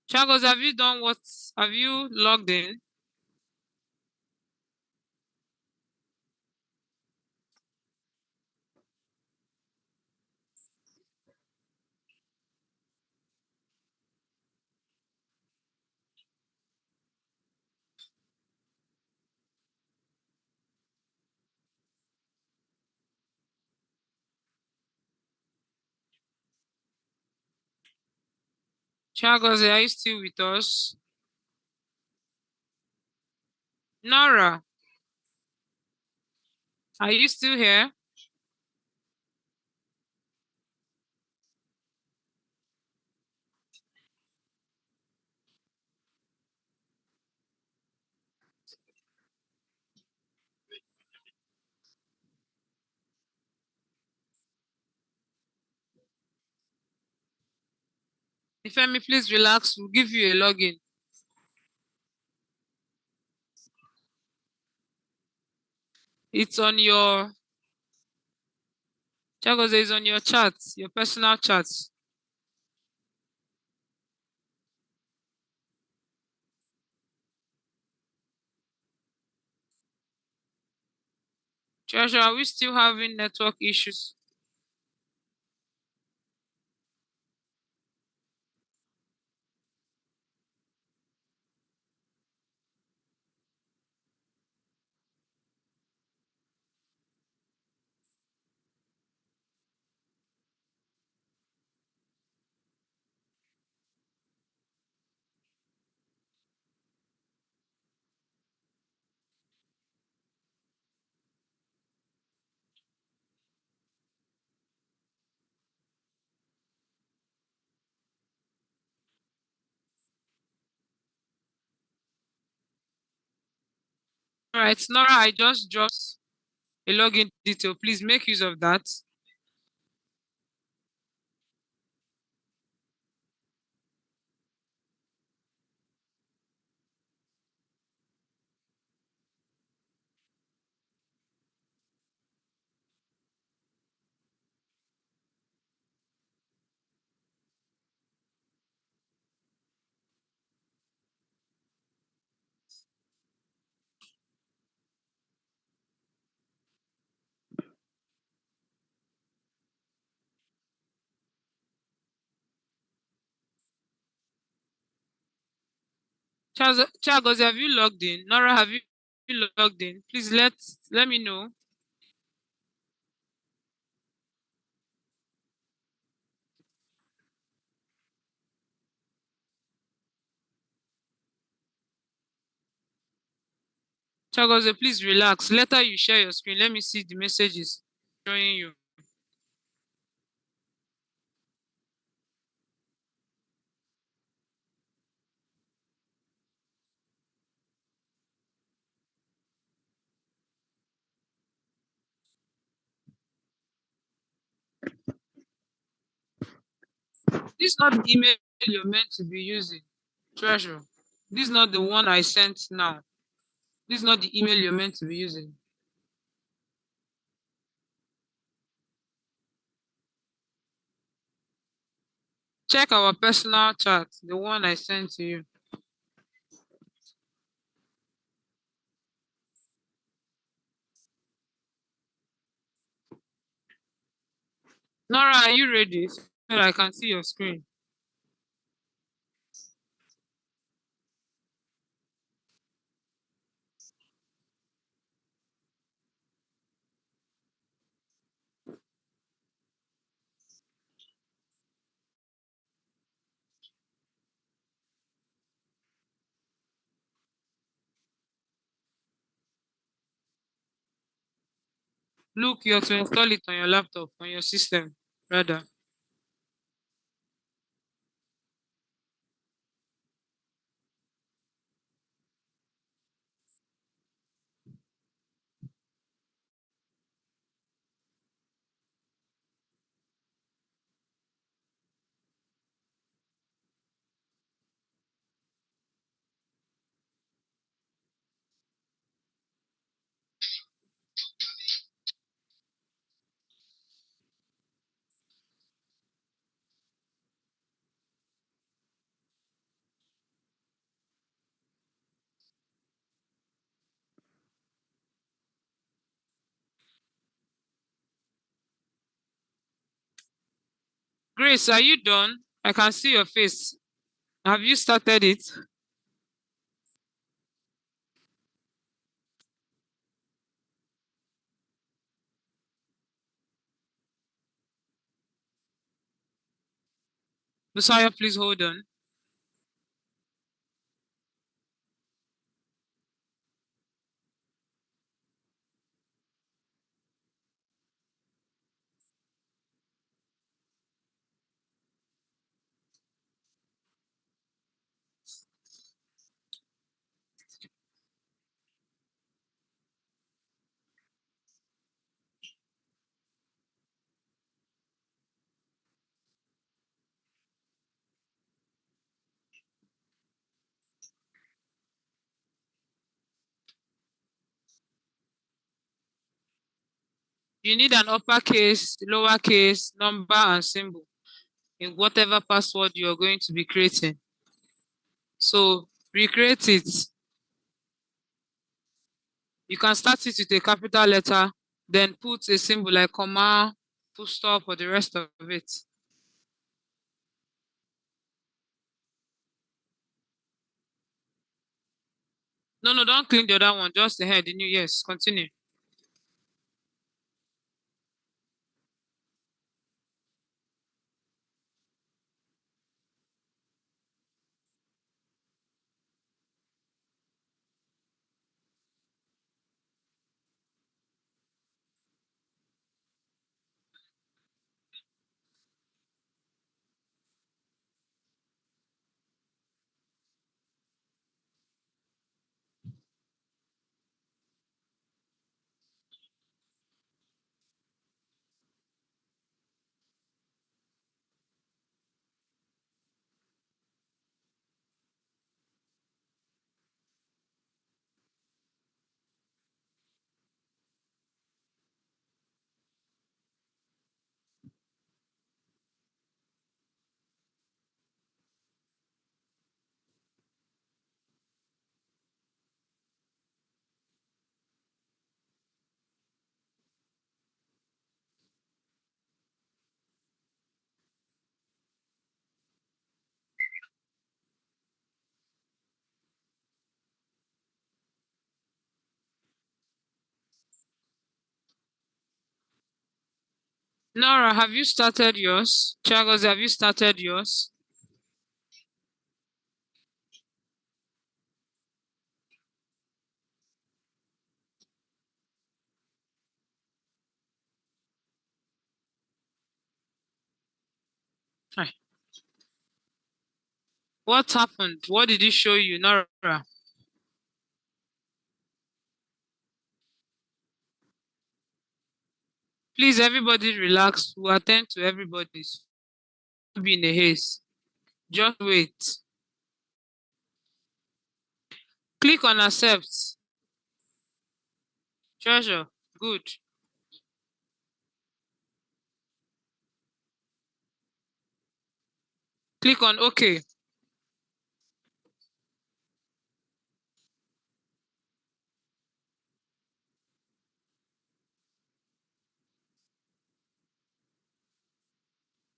Chagos, have you done what? Have you logged in? Chagos, are you still with us? Nora, are you still here? Ifemi, please relax. We'll give you a login. It's on your Chagos is on your chat, your personal chat. Treasure, are we still having network issues? All right, Nora, I just dropped a login detail. Please make use of that. Chagos, have you logged in? Nora, have you logged in? Please let me know. Chagoze, please relax. Later you share your screen. Let me see the messages showing you. This is not the email you're meant to be using. Treasure. This is not the one I sent now. This is not the email you're meant to be using. Check our personal chat, the one I sent to you. Nora, are you ready? So that I can see your screen. Look, you have to install it on your laptop, on your system, rather. Grace, are you done? I can see your face. Have you started it? Messiah, please hold on. You need an uppercase, lowercase, number, and symbol in whatever password you're going to be creating. So recreate it. You can start it with a capital letter, then put a symbol like comma, full stop, or the rest of it. No, no, don't clean the other one, just the head. The new, yes, continue. Nora, have you started yours? Chagos, have you started yours? Hi. What happened? What did he show you, Nora? Please, everybody relax. We'll attend to everybody's. Be in a haste. Just wait. Click on accept. Treasure. Good. Click on OK.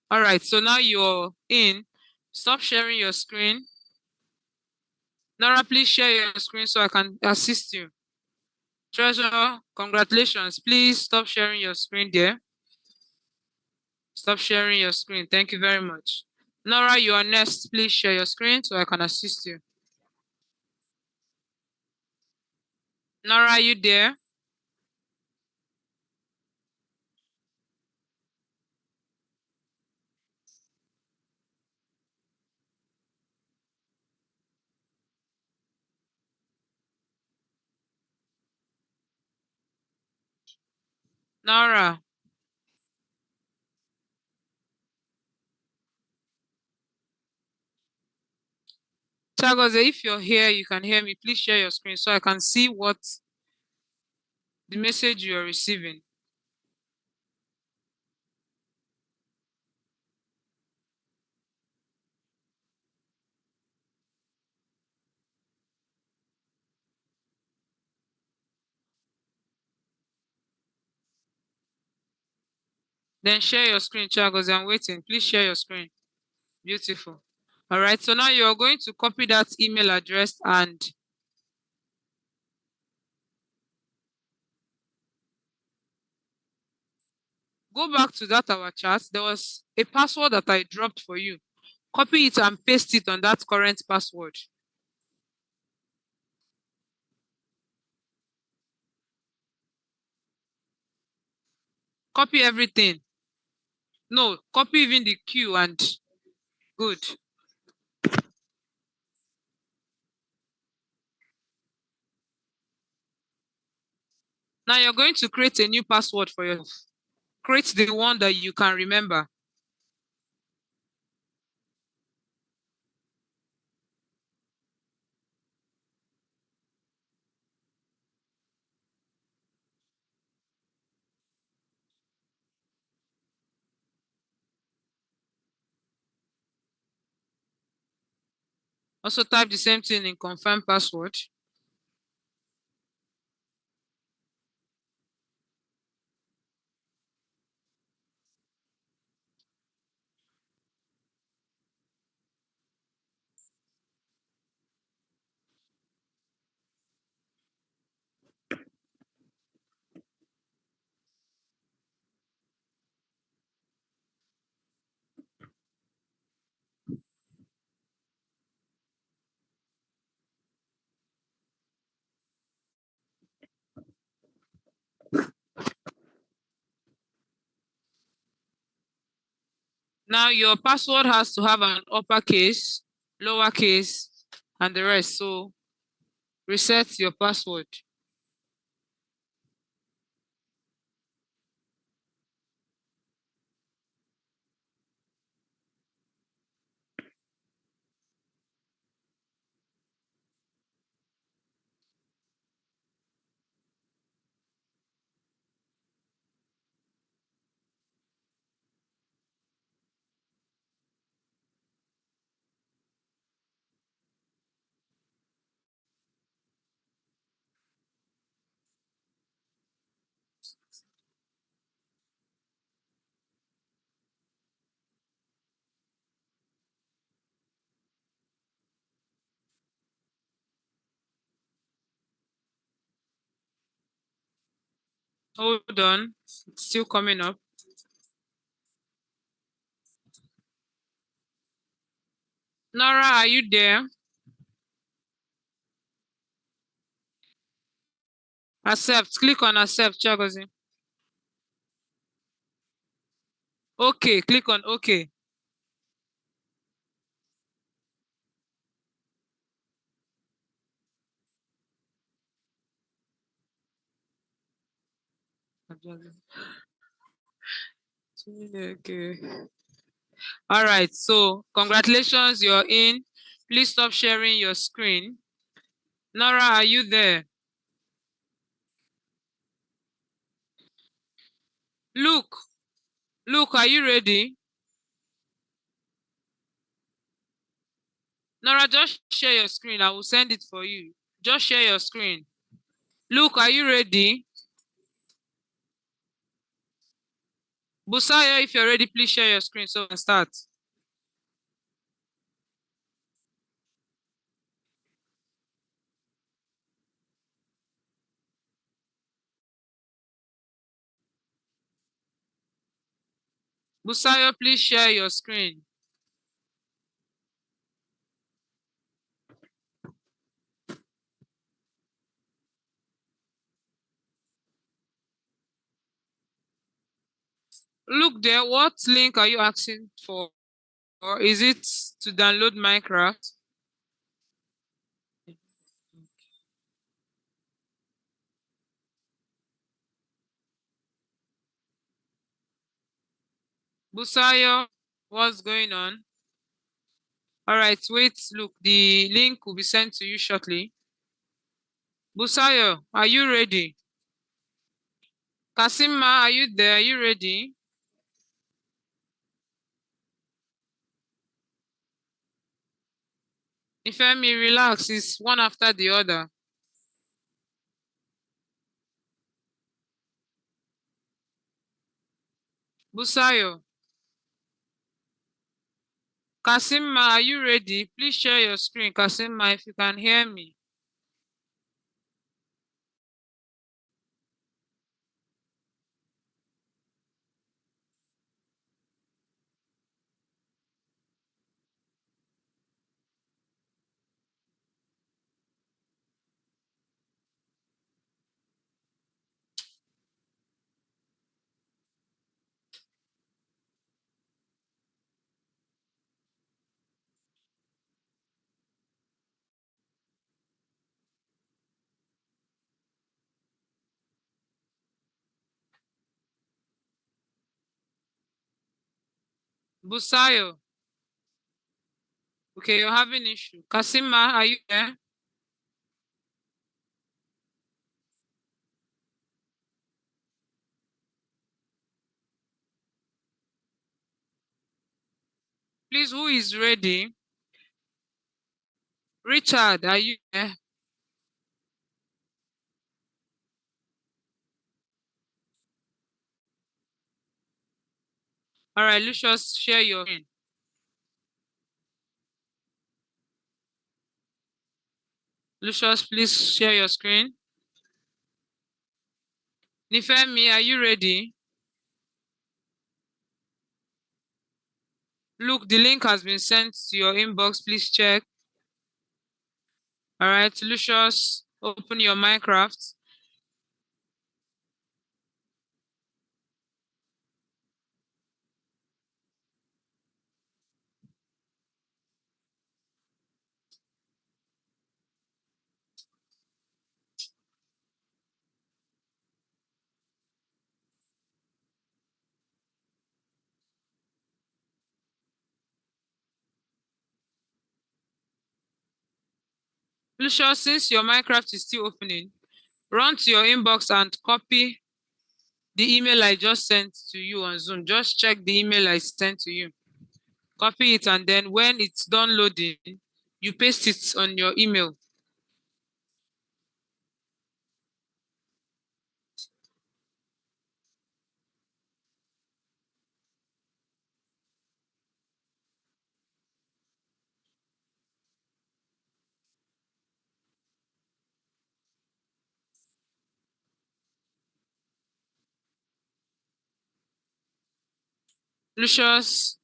All right, so now you're in. Stop sharing your screen. Nora, please share your screen so I can assist you. Treasure, congratulations. Please stop sharing your screen there. Stop sharing your screen. Thank you very much. Nora, you are next. Please share your screen so I can assist you. Nora, are you there? Nora. Chagoze, if you're here, you can hear me. Please share your screen so I can see what the message you're receiving. Then share your screen, Chagoze. I'm waiting. Please share your screen. Beautiful. All right, so now you're going to copy that email address and go back to that our chat. There was a password that I dropped for you. Copy it and paste it on that current password. Copy everything. No, copy even the Q and good. Now you're going to create a new password for yourself. Create the one that you can remember. Also type the same thing in confirm password. Now your password has to have an uppercase, lowercase, and the rest. So reset your password. Hold on, it's still coming up. Nora, are you there? Accept. Click on accept, Chagozi. Okay, click on okay. Okay. All right. So congratulations, you're in. Please stop sharing your screen. Nora, are you there? Luke, are you ready? Nora, just share your screen. I will send it for you. Just share your screen. Luke, are you ready? Busayo, if you're ready, please share your screen so we can start. Busayo, please share your screen. Look there, what link are you asking for? Or is it to download Minecraft? Busayo, what's going on? All right, wait, look, the link will be sent to you shortly. Busayo, are you ready? Kasima, are you there? Are you ready? Ifemi, relax. It's one after the other. Busayo. Kasima, are you ready? Please share your screen. Kasima, if you can hear me. Busayo. Okay, you're having issue. Kasima, are you there? Please, who is ready? Richard, are you there? All right, Lucius, share your screen. Lucius, please share your screen. Nifemi, are you ready? Look, the link has been sent to your inbox. Please check. All right, Lucius, open your Minecraft. Lucius, since your Minecraft is still opening, run to your inbox and copy the email I just sent to you on Zoom. Just check the email I sent to you. Copy it, and then when it's done loading, you paste it on your email. Lucius,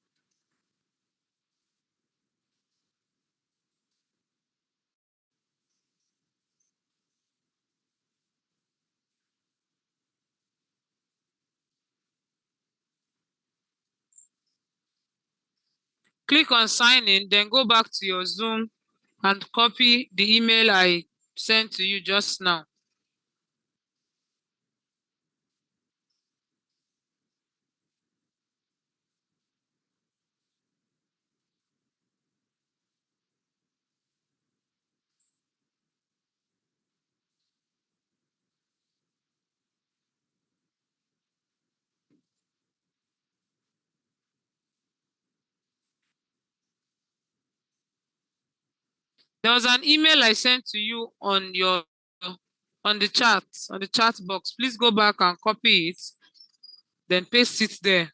click on sign in, then go back to your Zoom and copy the email I sent to you just now. There was an email I sent to you on your on the chat box. Please go back and copy it, then paste it there.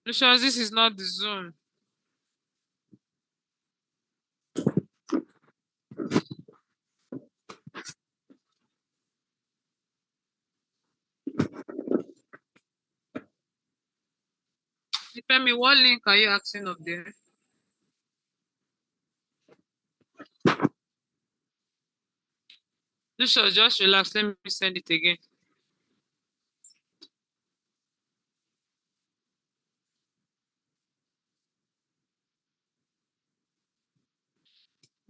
Lucius, this is not the Zoom. Femi, what link are you asking of there? Lucius, just relax. Let me send it again.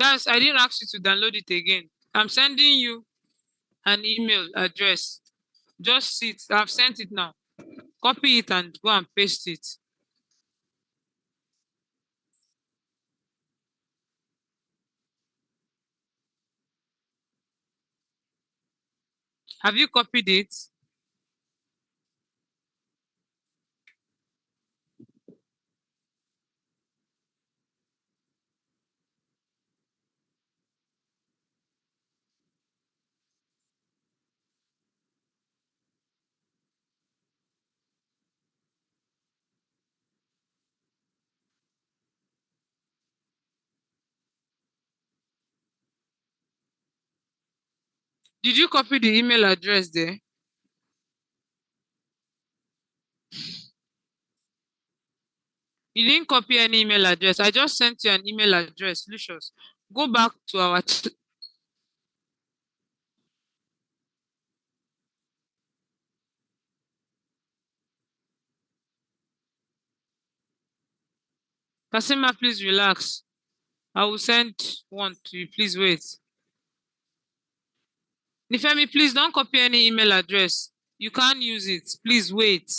Guys, I didn't ask you to download it again. I'm sending you an email address. Just sit. I've sent it now. Copy it and go and paste it. Have you copied it? Did you copy the email address there? You didn't copy any email address. I just sent you an email address, Lucius. Go back to our Kasima, please relax. I will send one to you. Please wait. Nifemi, please don't copy any email address. You can't use it. Please wait.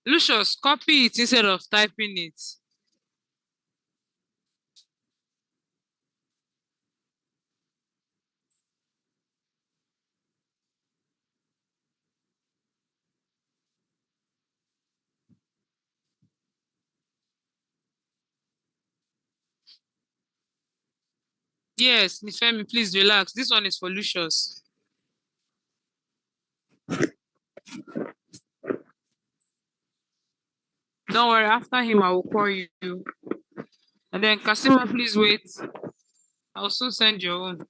Lucius, copy it instead of typing it. Yes, Nifemi, please relax. This one is for Lucius. Don't worry, after him, I will call you. And then Kasima, please wait. I'll soon send your own.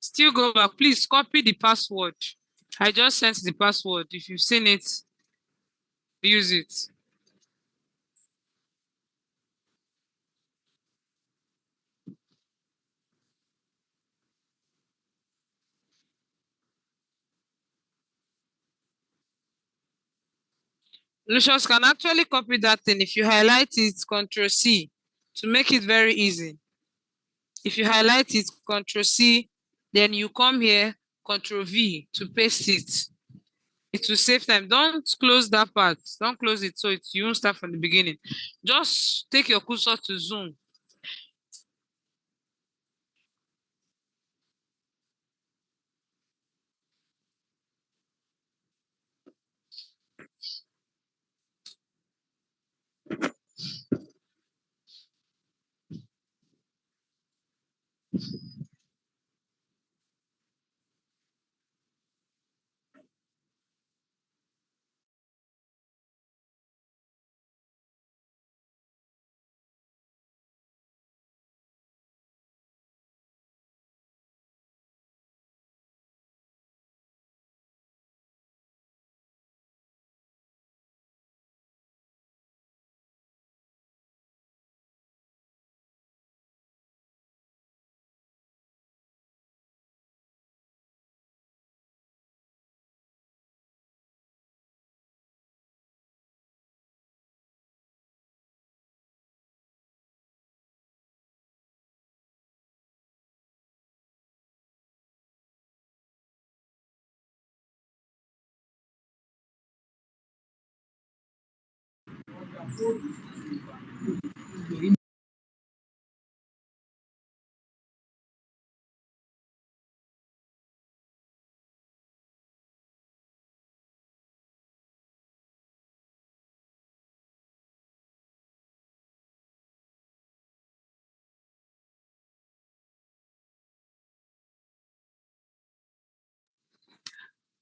Still go back. Please copy the password. I just sent the password. If you've seen it, use it. Lucius can actually copy that thing. If you highlight it, Control C to make it very easy. If you highlight it, Control C, then you come here, Control V to paste it. It will save time. Don't close that part. Don't close it so you won't start from the beginning. Just take your cursor to zoom.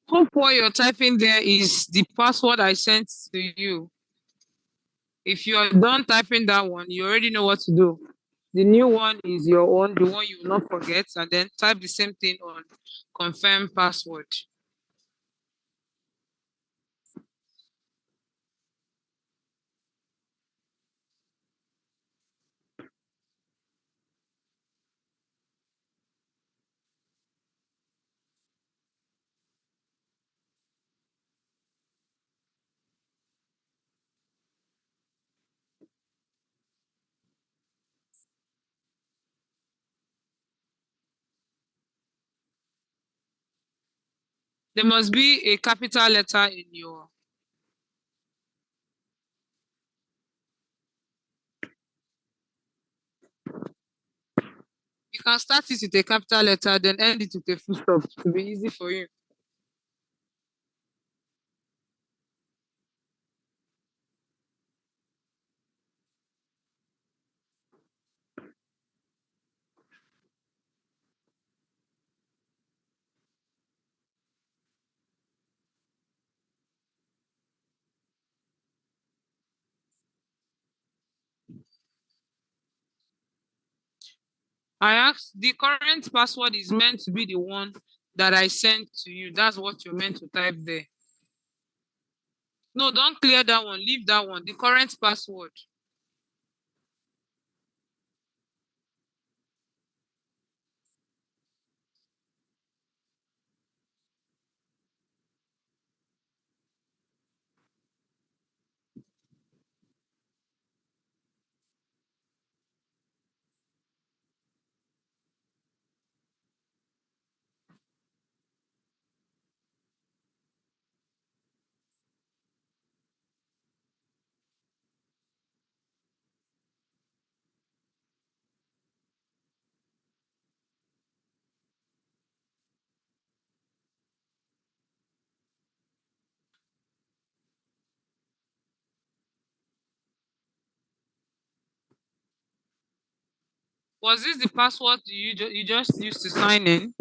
Hope what you're typing there is the password I sent to you. If you are done typing that one, you already know what to do. The new one is your own, the one you will not forget, and then type the same thing on confirm password. There must be a capital letter in your. You can start it with a capital letter, then end it with a full stop to be easy for you. I asked, the current password is meant to be the one that I sent to you. That's what you're meant to type there. No, don't clear that one. Leave that one. The current password. Was this the password you just used to sign in?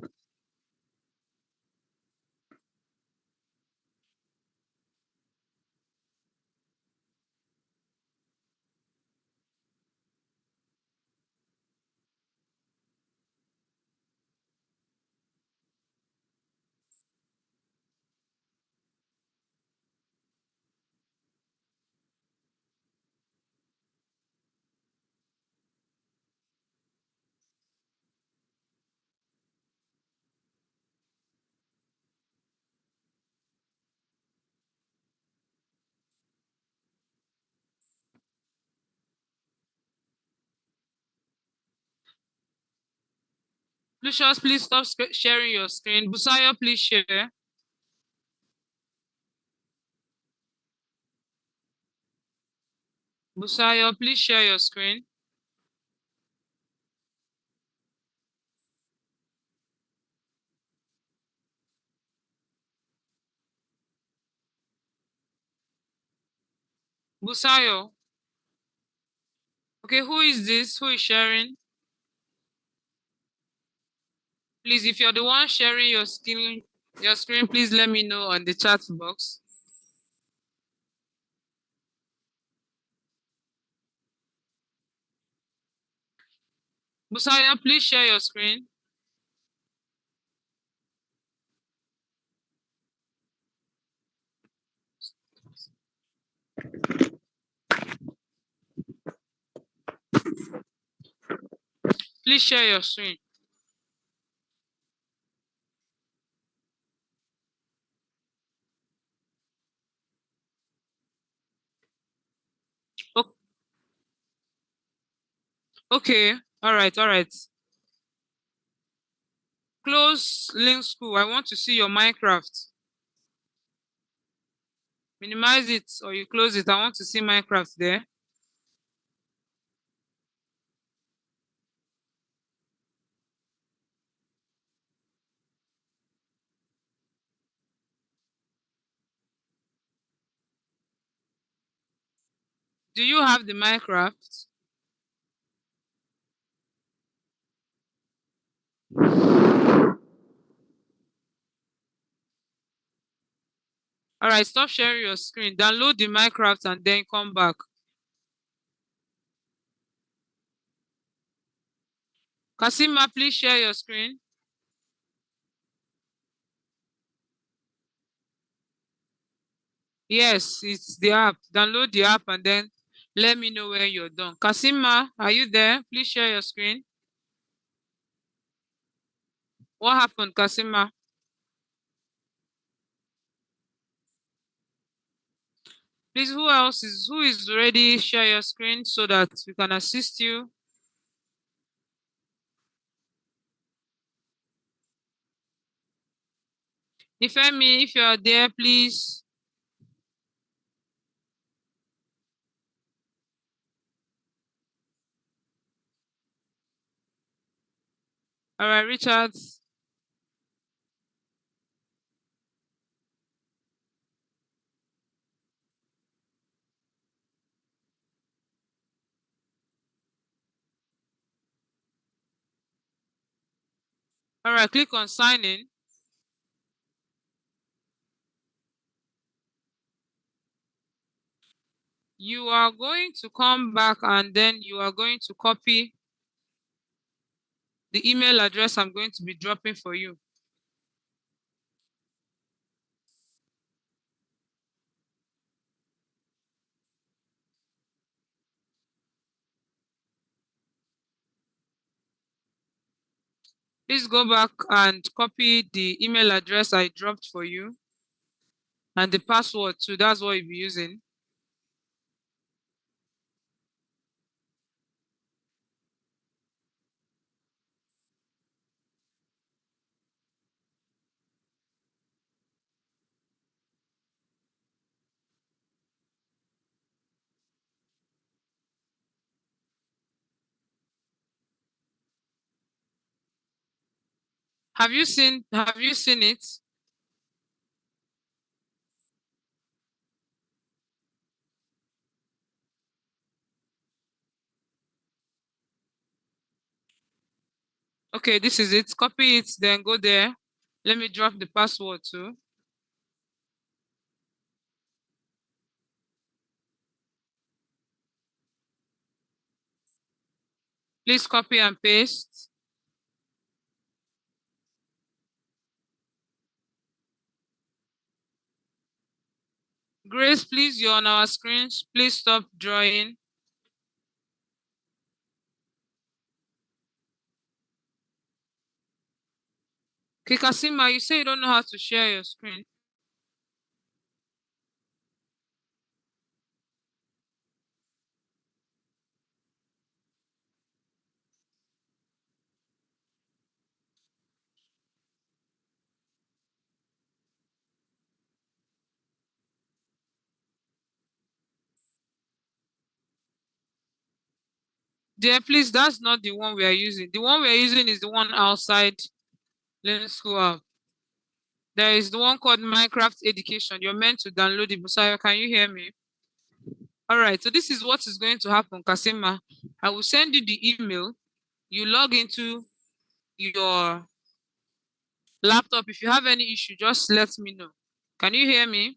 Lucius, please stop sharing your screen. Busayo, please share. Busayo, please share your screen. Busayo. Okay, who is this? Who is sharing? Please, if you're the one sharing your screen, please let me know on the chat box. Busayo, please share your screen. Please share your screen. Okay, all right, all right. Close link school. I want to see your Minecraft. Minimize it or you close it. I want to see Minecraft there. Do you have the Minecraft? All right, stop sharing your screen. Download the Minecraft and then come back. Kasima, please share your screen. Yes, it's the app. Download the app and then let me know when you're done. Kasima, are you there? Please share your screen. What happened, Kasima? Please, who is ready? Share your screen so that we can assist you. Ifemi, if you are there, please. All right, Richard. All right, click on sign in. You are going to come back and then you are going to copy the email address I'm going to be dropping for you. Please go back and copy the email address I dropped for you and the password too. That's what you'll be using. Have you seen it? Okay, this is it. Copy it, then go there. Let me drop the password too. Please copy and paste. Grace, please, you're on our screens. Please stop drawing. Kikasima, you say you don't know how to share your screen. Dear, please, that's not the one we are using. The one we are using is the one outside Learning School app. There is the one called Minecraft Education. You're meant to download it. Busayo, can you hear me? All right, so this is what is going to happen, Kasima. I will send you the email. You log into your laptop. If you have any issue, just let me know. Can you hear me?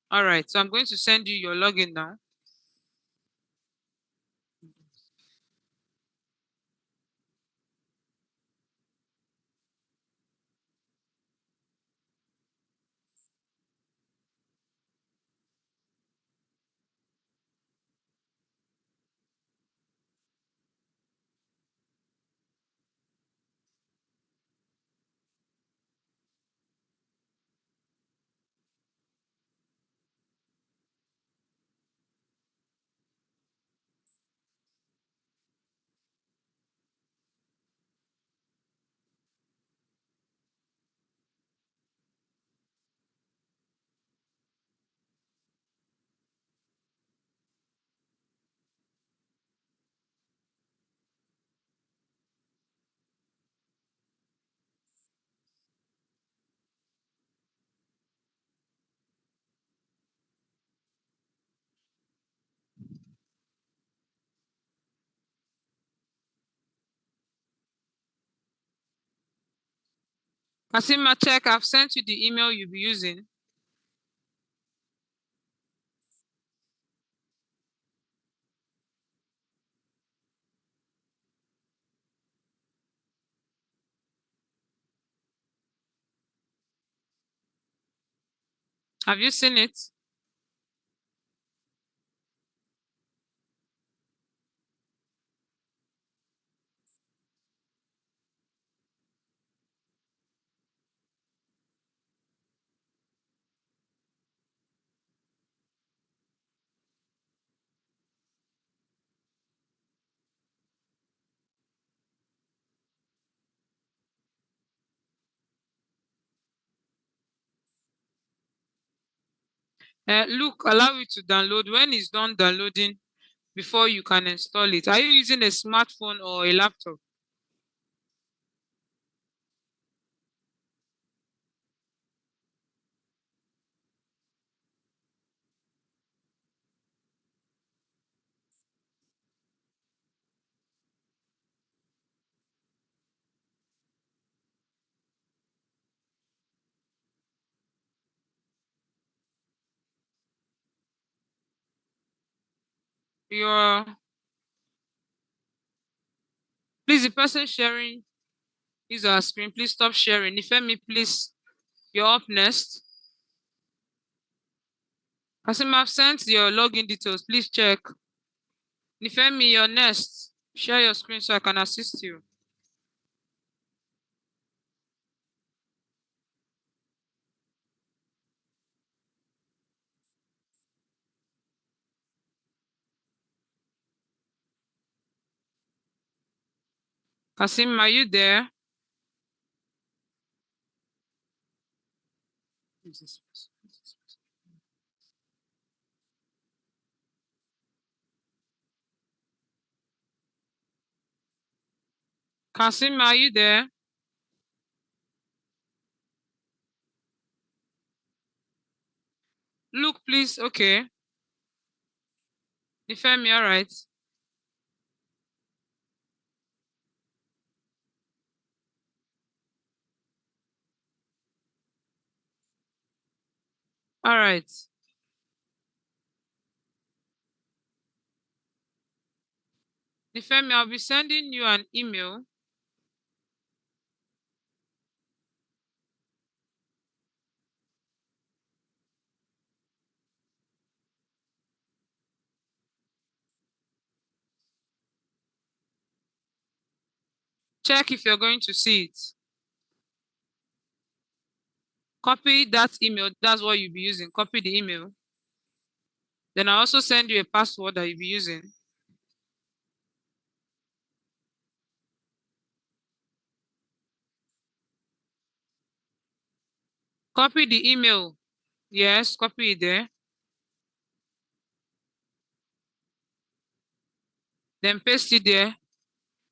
All right, so I'm going to send you your login now. Kasima, check. I've sent you the email you'll be using. Have you seen it? Look, allow it to download. When it's done downloading, before you can install it. Are you using a smartphone or a laptop? Your Please, the person sharing his or her screen, please stop sharing. Ifemi, please, you're up next. Kasim, I've sent your login details. Please check. Nifemi, you're next. Share your screen so I can assist you. Kasim, are you there? Kasim, are you there? Look, please. Okay. Nifemi, all right. All right. Nifemi, I'll be sending you an email. Check if you're going to see it. Copy that email. That's what you'll be using. Copy the email. Then I also send you a password that you'll be using. Copy the email. Yes, copy it there. Then paste it there.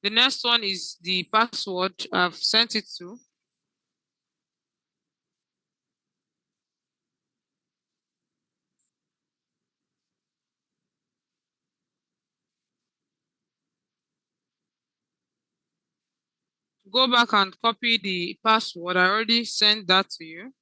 The next one is the password I've sent it to. Go back and copy the password. I already sent that to you.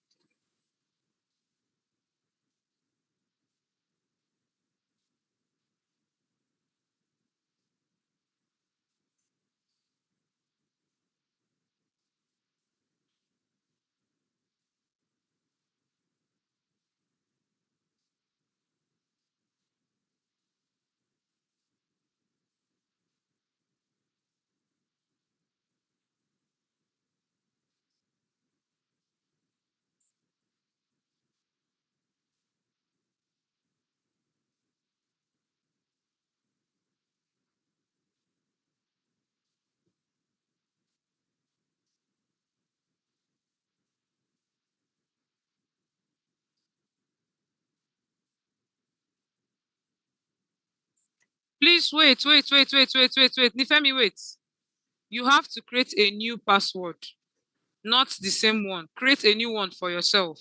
Please wait. Nifemi, wait. You have to create a new password, not the same one. Create a new one for yourself.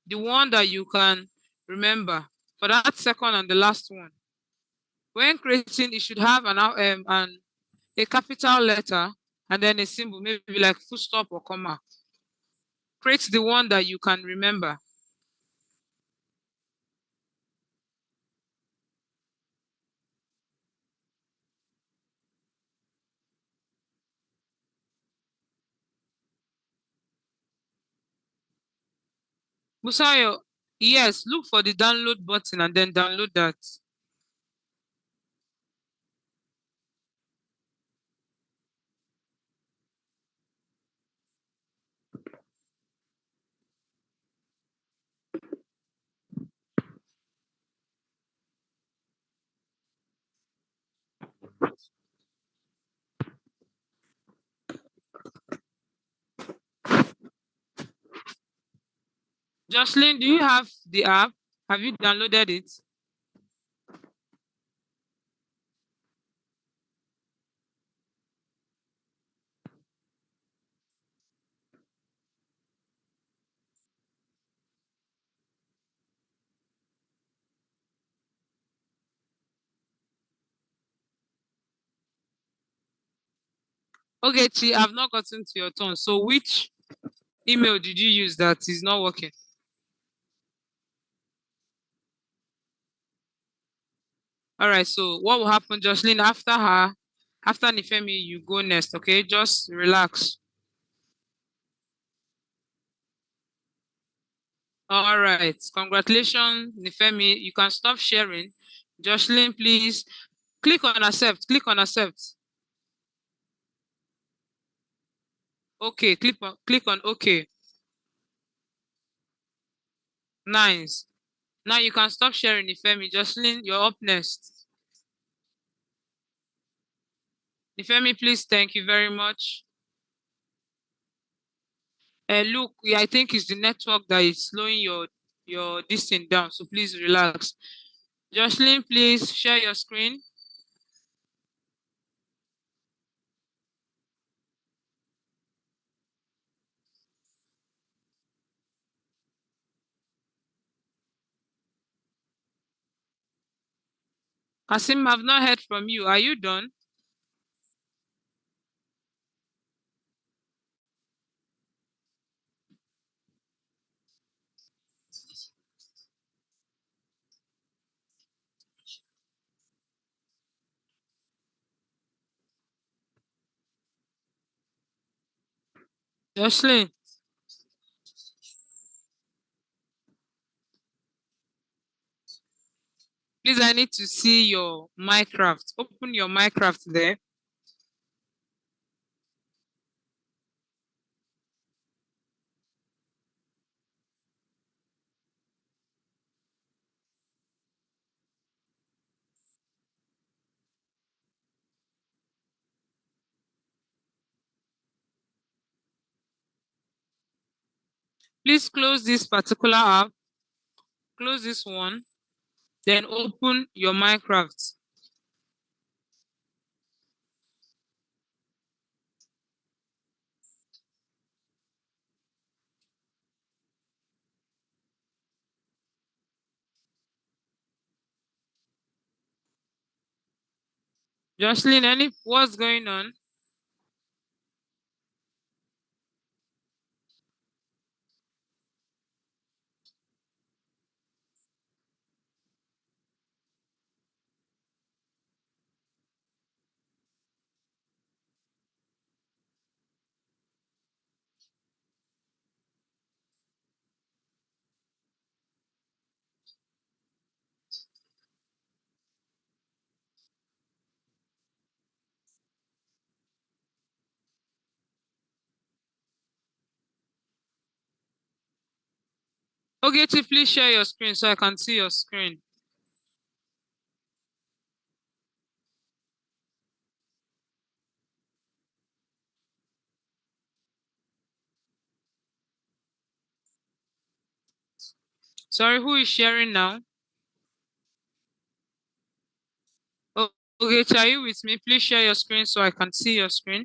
The one that you can remember for that second and the last one. When creating, it should have a capital letter and then a symbol, maybe like full stop or comma. Create the one that you can remember. Busayo, yes, look for the download button and then download that. Jocelyn, do you have the app? Have you downloaded it? Okay, Chi, I've not gotten to your turn. So which email did you use that is not working? All right, so what will happen, Jocelyn, after her, after Nifemi, you go next, okay? Just relax. All right, congratulations, Nifemi. You can stop sharing. Jocelyn, please click on accept. Click on accept. Okay, click on okay. Nice. Now you can stop sharing, Nifemi. Jocelyn, you're up next. Nifemi, please, thank you very much. Look, I think it's the network that is slowing your distance down. So please relax. Jocelyn, please share your screen. Kasim, I've not heard from you. Are you done? Jocelyn, please, I need to see your Minecraft. Open your Minecraft there. Please close this particular app. Close this one. Then open your Minecraft. Jocelyn, what's going on? Okay, please share your screen so I can see your screen. Sorry, who is sharing now? Oh, okay, are you with me? Please share your screen so I can see your screen.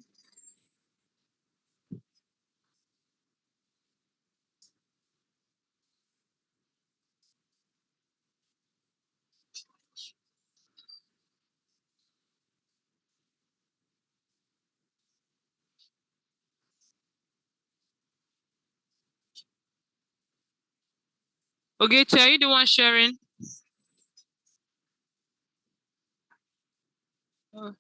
Okay, are you the one sharing? Oh.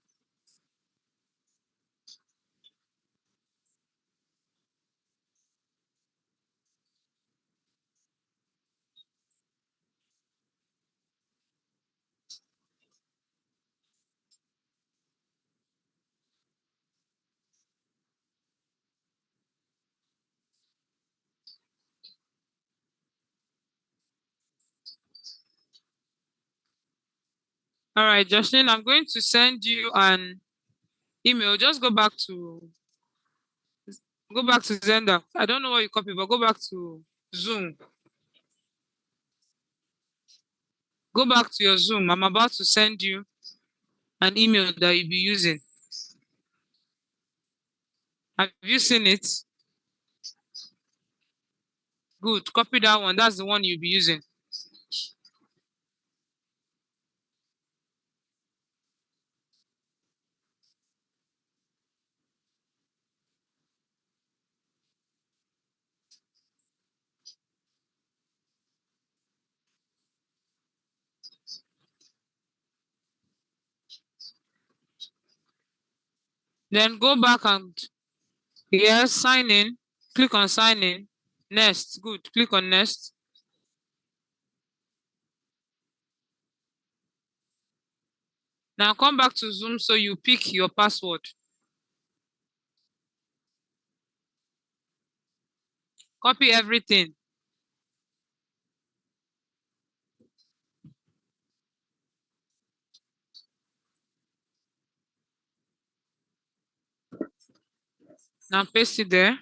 All right, Jocelyn, I'm going to send you an email. Just go back to Zenda. I don't know what you copy, but go back to Zoom. Go back to your Zoom. I'm about to send you an email that you'll be using. Have you seen it? Good. Copy that one. That's the one you'll be using. Then go back and yes, sign in. Click on sign in. Next. Good. Click on next. Now come back to Zoom so you pick your password. Copy everything. Now paste it there.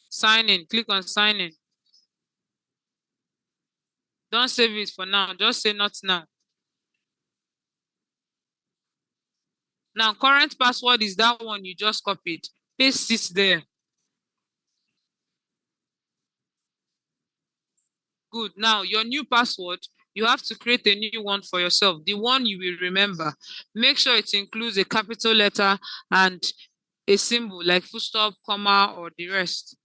Sign in. Click on sign in. Don't save it for now. Just say not now. Now current password is that one you just copied. Paste it there. Good. Now your new password, you have to create a new one for yourself. The one you will remember. Make sure it includes a capital letter and a symbol like full stop, comma, or the rest.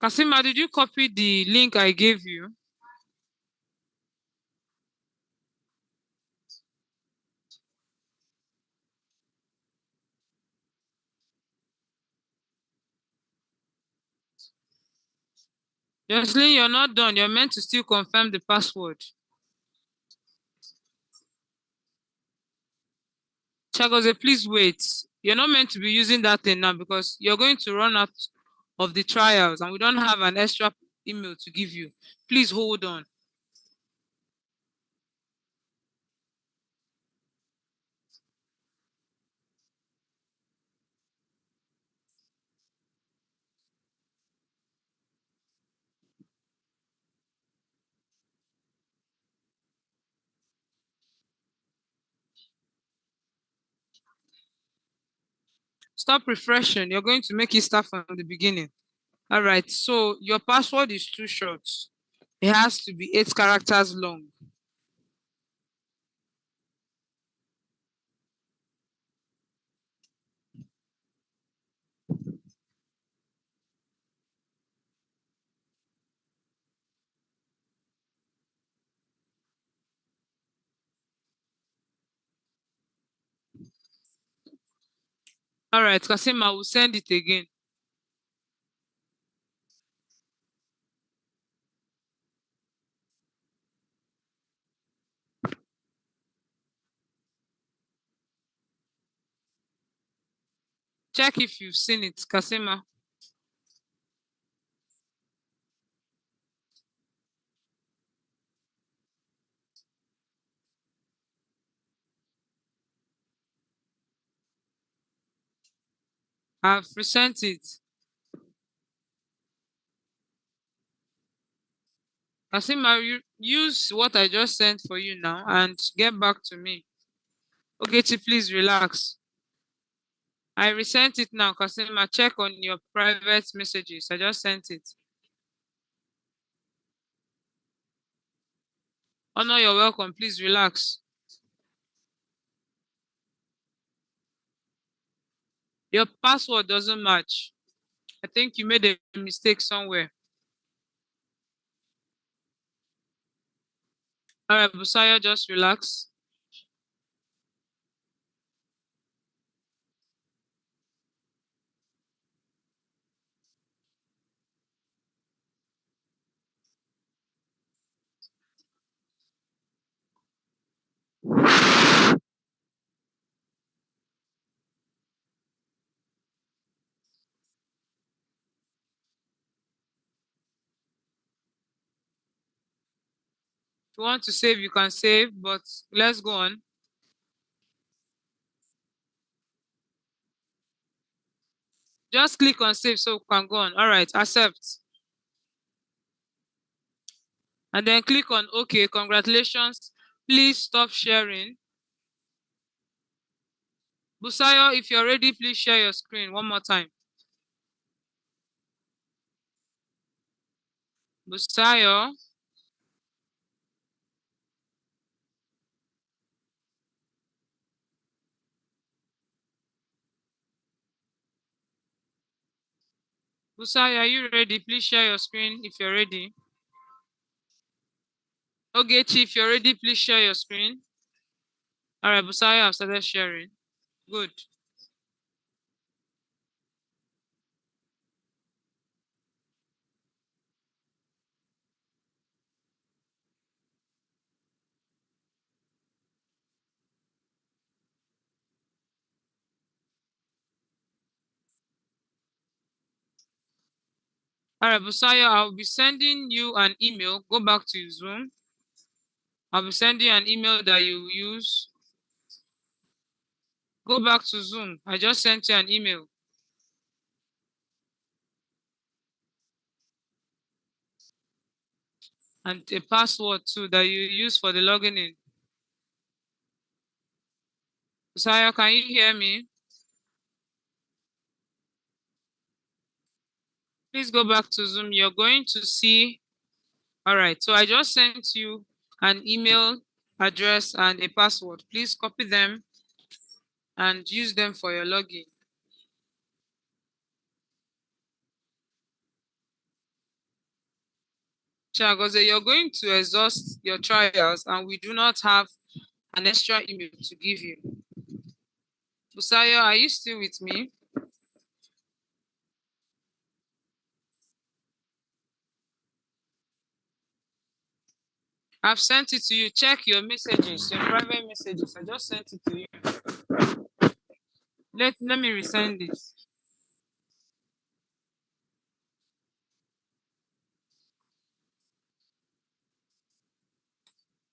Kasima, did you copy the link I gave you? Jocelyn, you're not done. You're meant to still confirm the password. Chagoze, please wait. You're not meant to be using that thing now because you're going to run out of the trials and we don't have an extra email to give you. Please hold on. Stop refreshing. You're going to make it start from the beginning. All right. So your password is too short. It has to be 8 characters long. All right, Kasim, I will send it again. Check if you've seen it, Kasima. I've resent it. Kasima, use what I just sent for you now and get back to me. Ogechi, please relax. I resent it now, Kasima. Check on your private messages. I just sent it. Honor, you're welcome. Please relax. Your password doesn't match. I think you made a mistake somewhere. All right, Busayo, just relax. If you want to save, you can save, but let's go on. Just click on save so we can go on. All right, accept. And then click on OK. Congratulations. Please stop sharing. Busayo, if you're ready, please share your screen one more time. Busayo. Busayo, are you ready? Please share your screen if you're ready. Ogechi, if you're ready, please share your screen. All right, Busayo, I've started sharing. Good. All right, Busayo, I'll be sending you an email. Go back to Zoom. I'll be sending you an email that you use. Go back to Zoom. I just sent you an email. And a password too that you use for the logging in. Busayo, can you hear me? Please go back to Zoom. You're going to see. All right, so I just sent you an email address and a password. Please copy them and use them for your login. Chagoze, you're going to exhaust your trials and we do not have an extra email to give you. Busayo, are you still with me? I've sent it to you. Check your messages, your private messages. I just sent it to you. Let me resend it.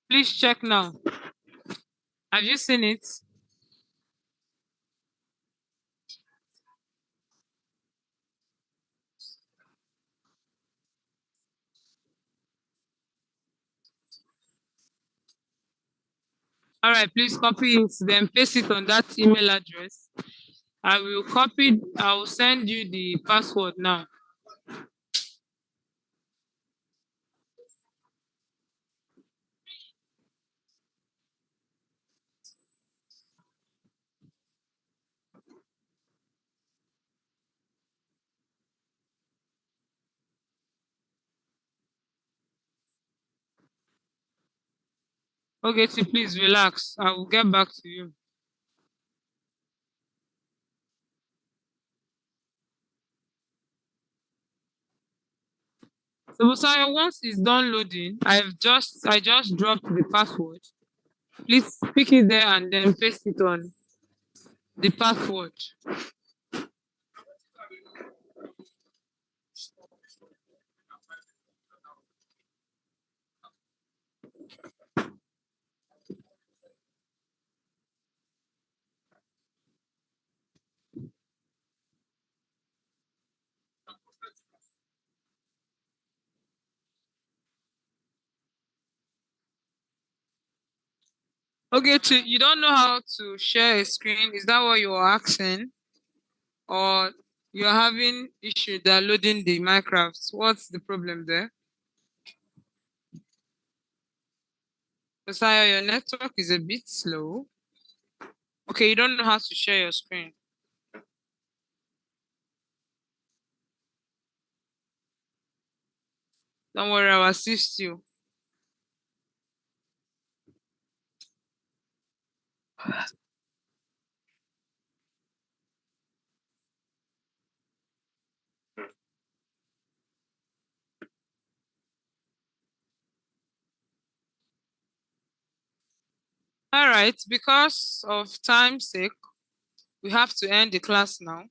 Please check now. Have you seen it? All right, please copy it, then paste it on that email address. I will send you the password now. Okay, so please relax. I will get back to you. So Busayo, once it's done loading, I just dropped the password. Please pick it there and then paste it on the password. Okay, you don't know how to share a screen. Is that what you are asking? Or you're having issue downloading the Minecraft? What's the problem there? Josiah, your network is a bit slow. Okay, you don't know how to share your screen. Don't worry, I'll assist you. All right, because of time's sake, we have to end the class now.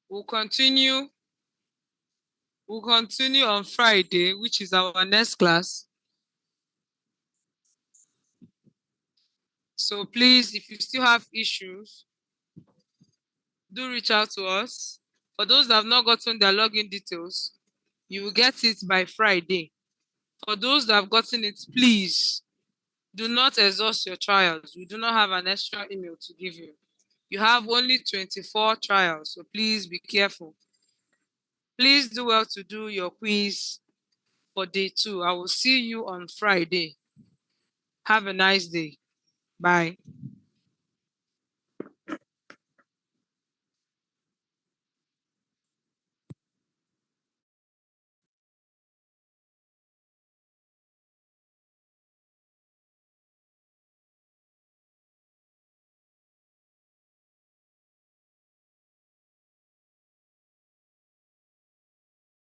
We'll continue. We'll continue on Friday, which is our next class. So please, if you still have issues, do reach out to us. For those that have not gotten their login details, you will get it by Friday. For those that have gotten it, please do not exhaust your trials. We do not have an extra email to give you. You have only 24 trials, so please be careful. Please do well to do your quiz for day 2. I will see you on Friday. Have a nice day. Bye.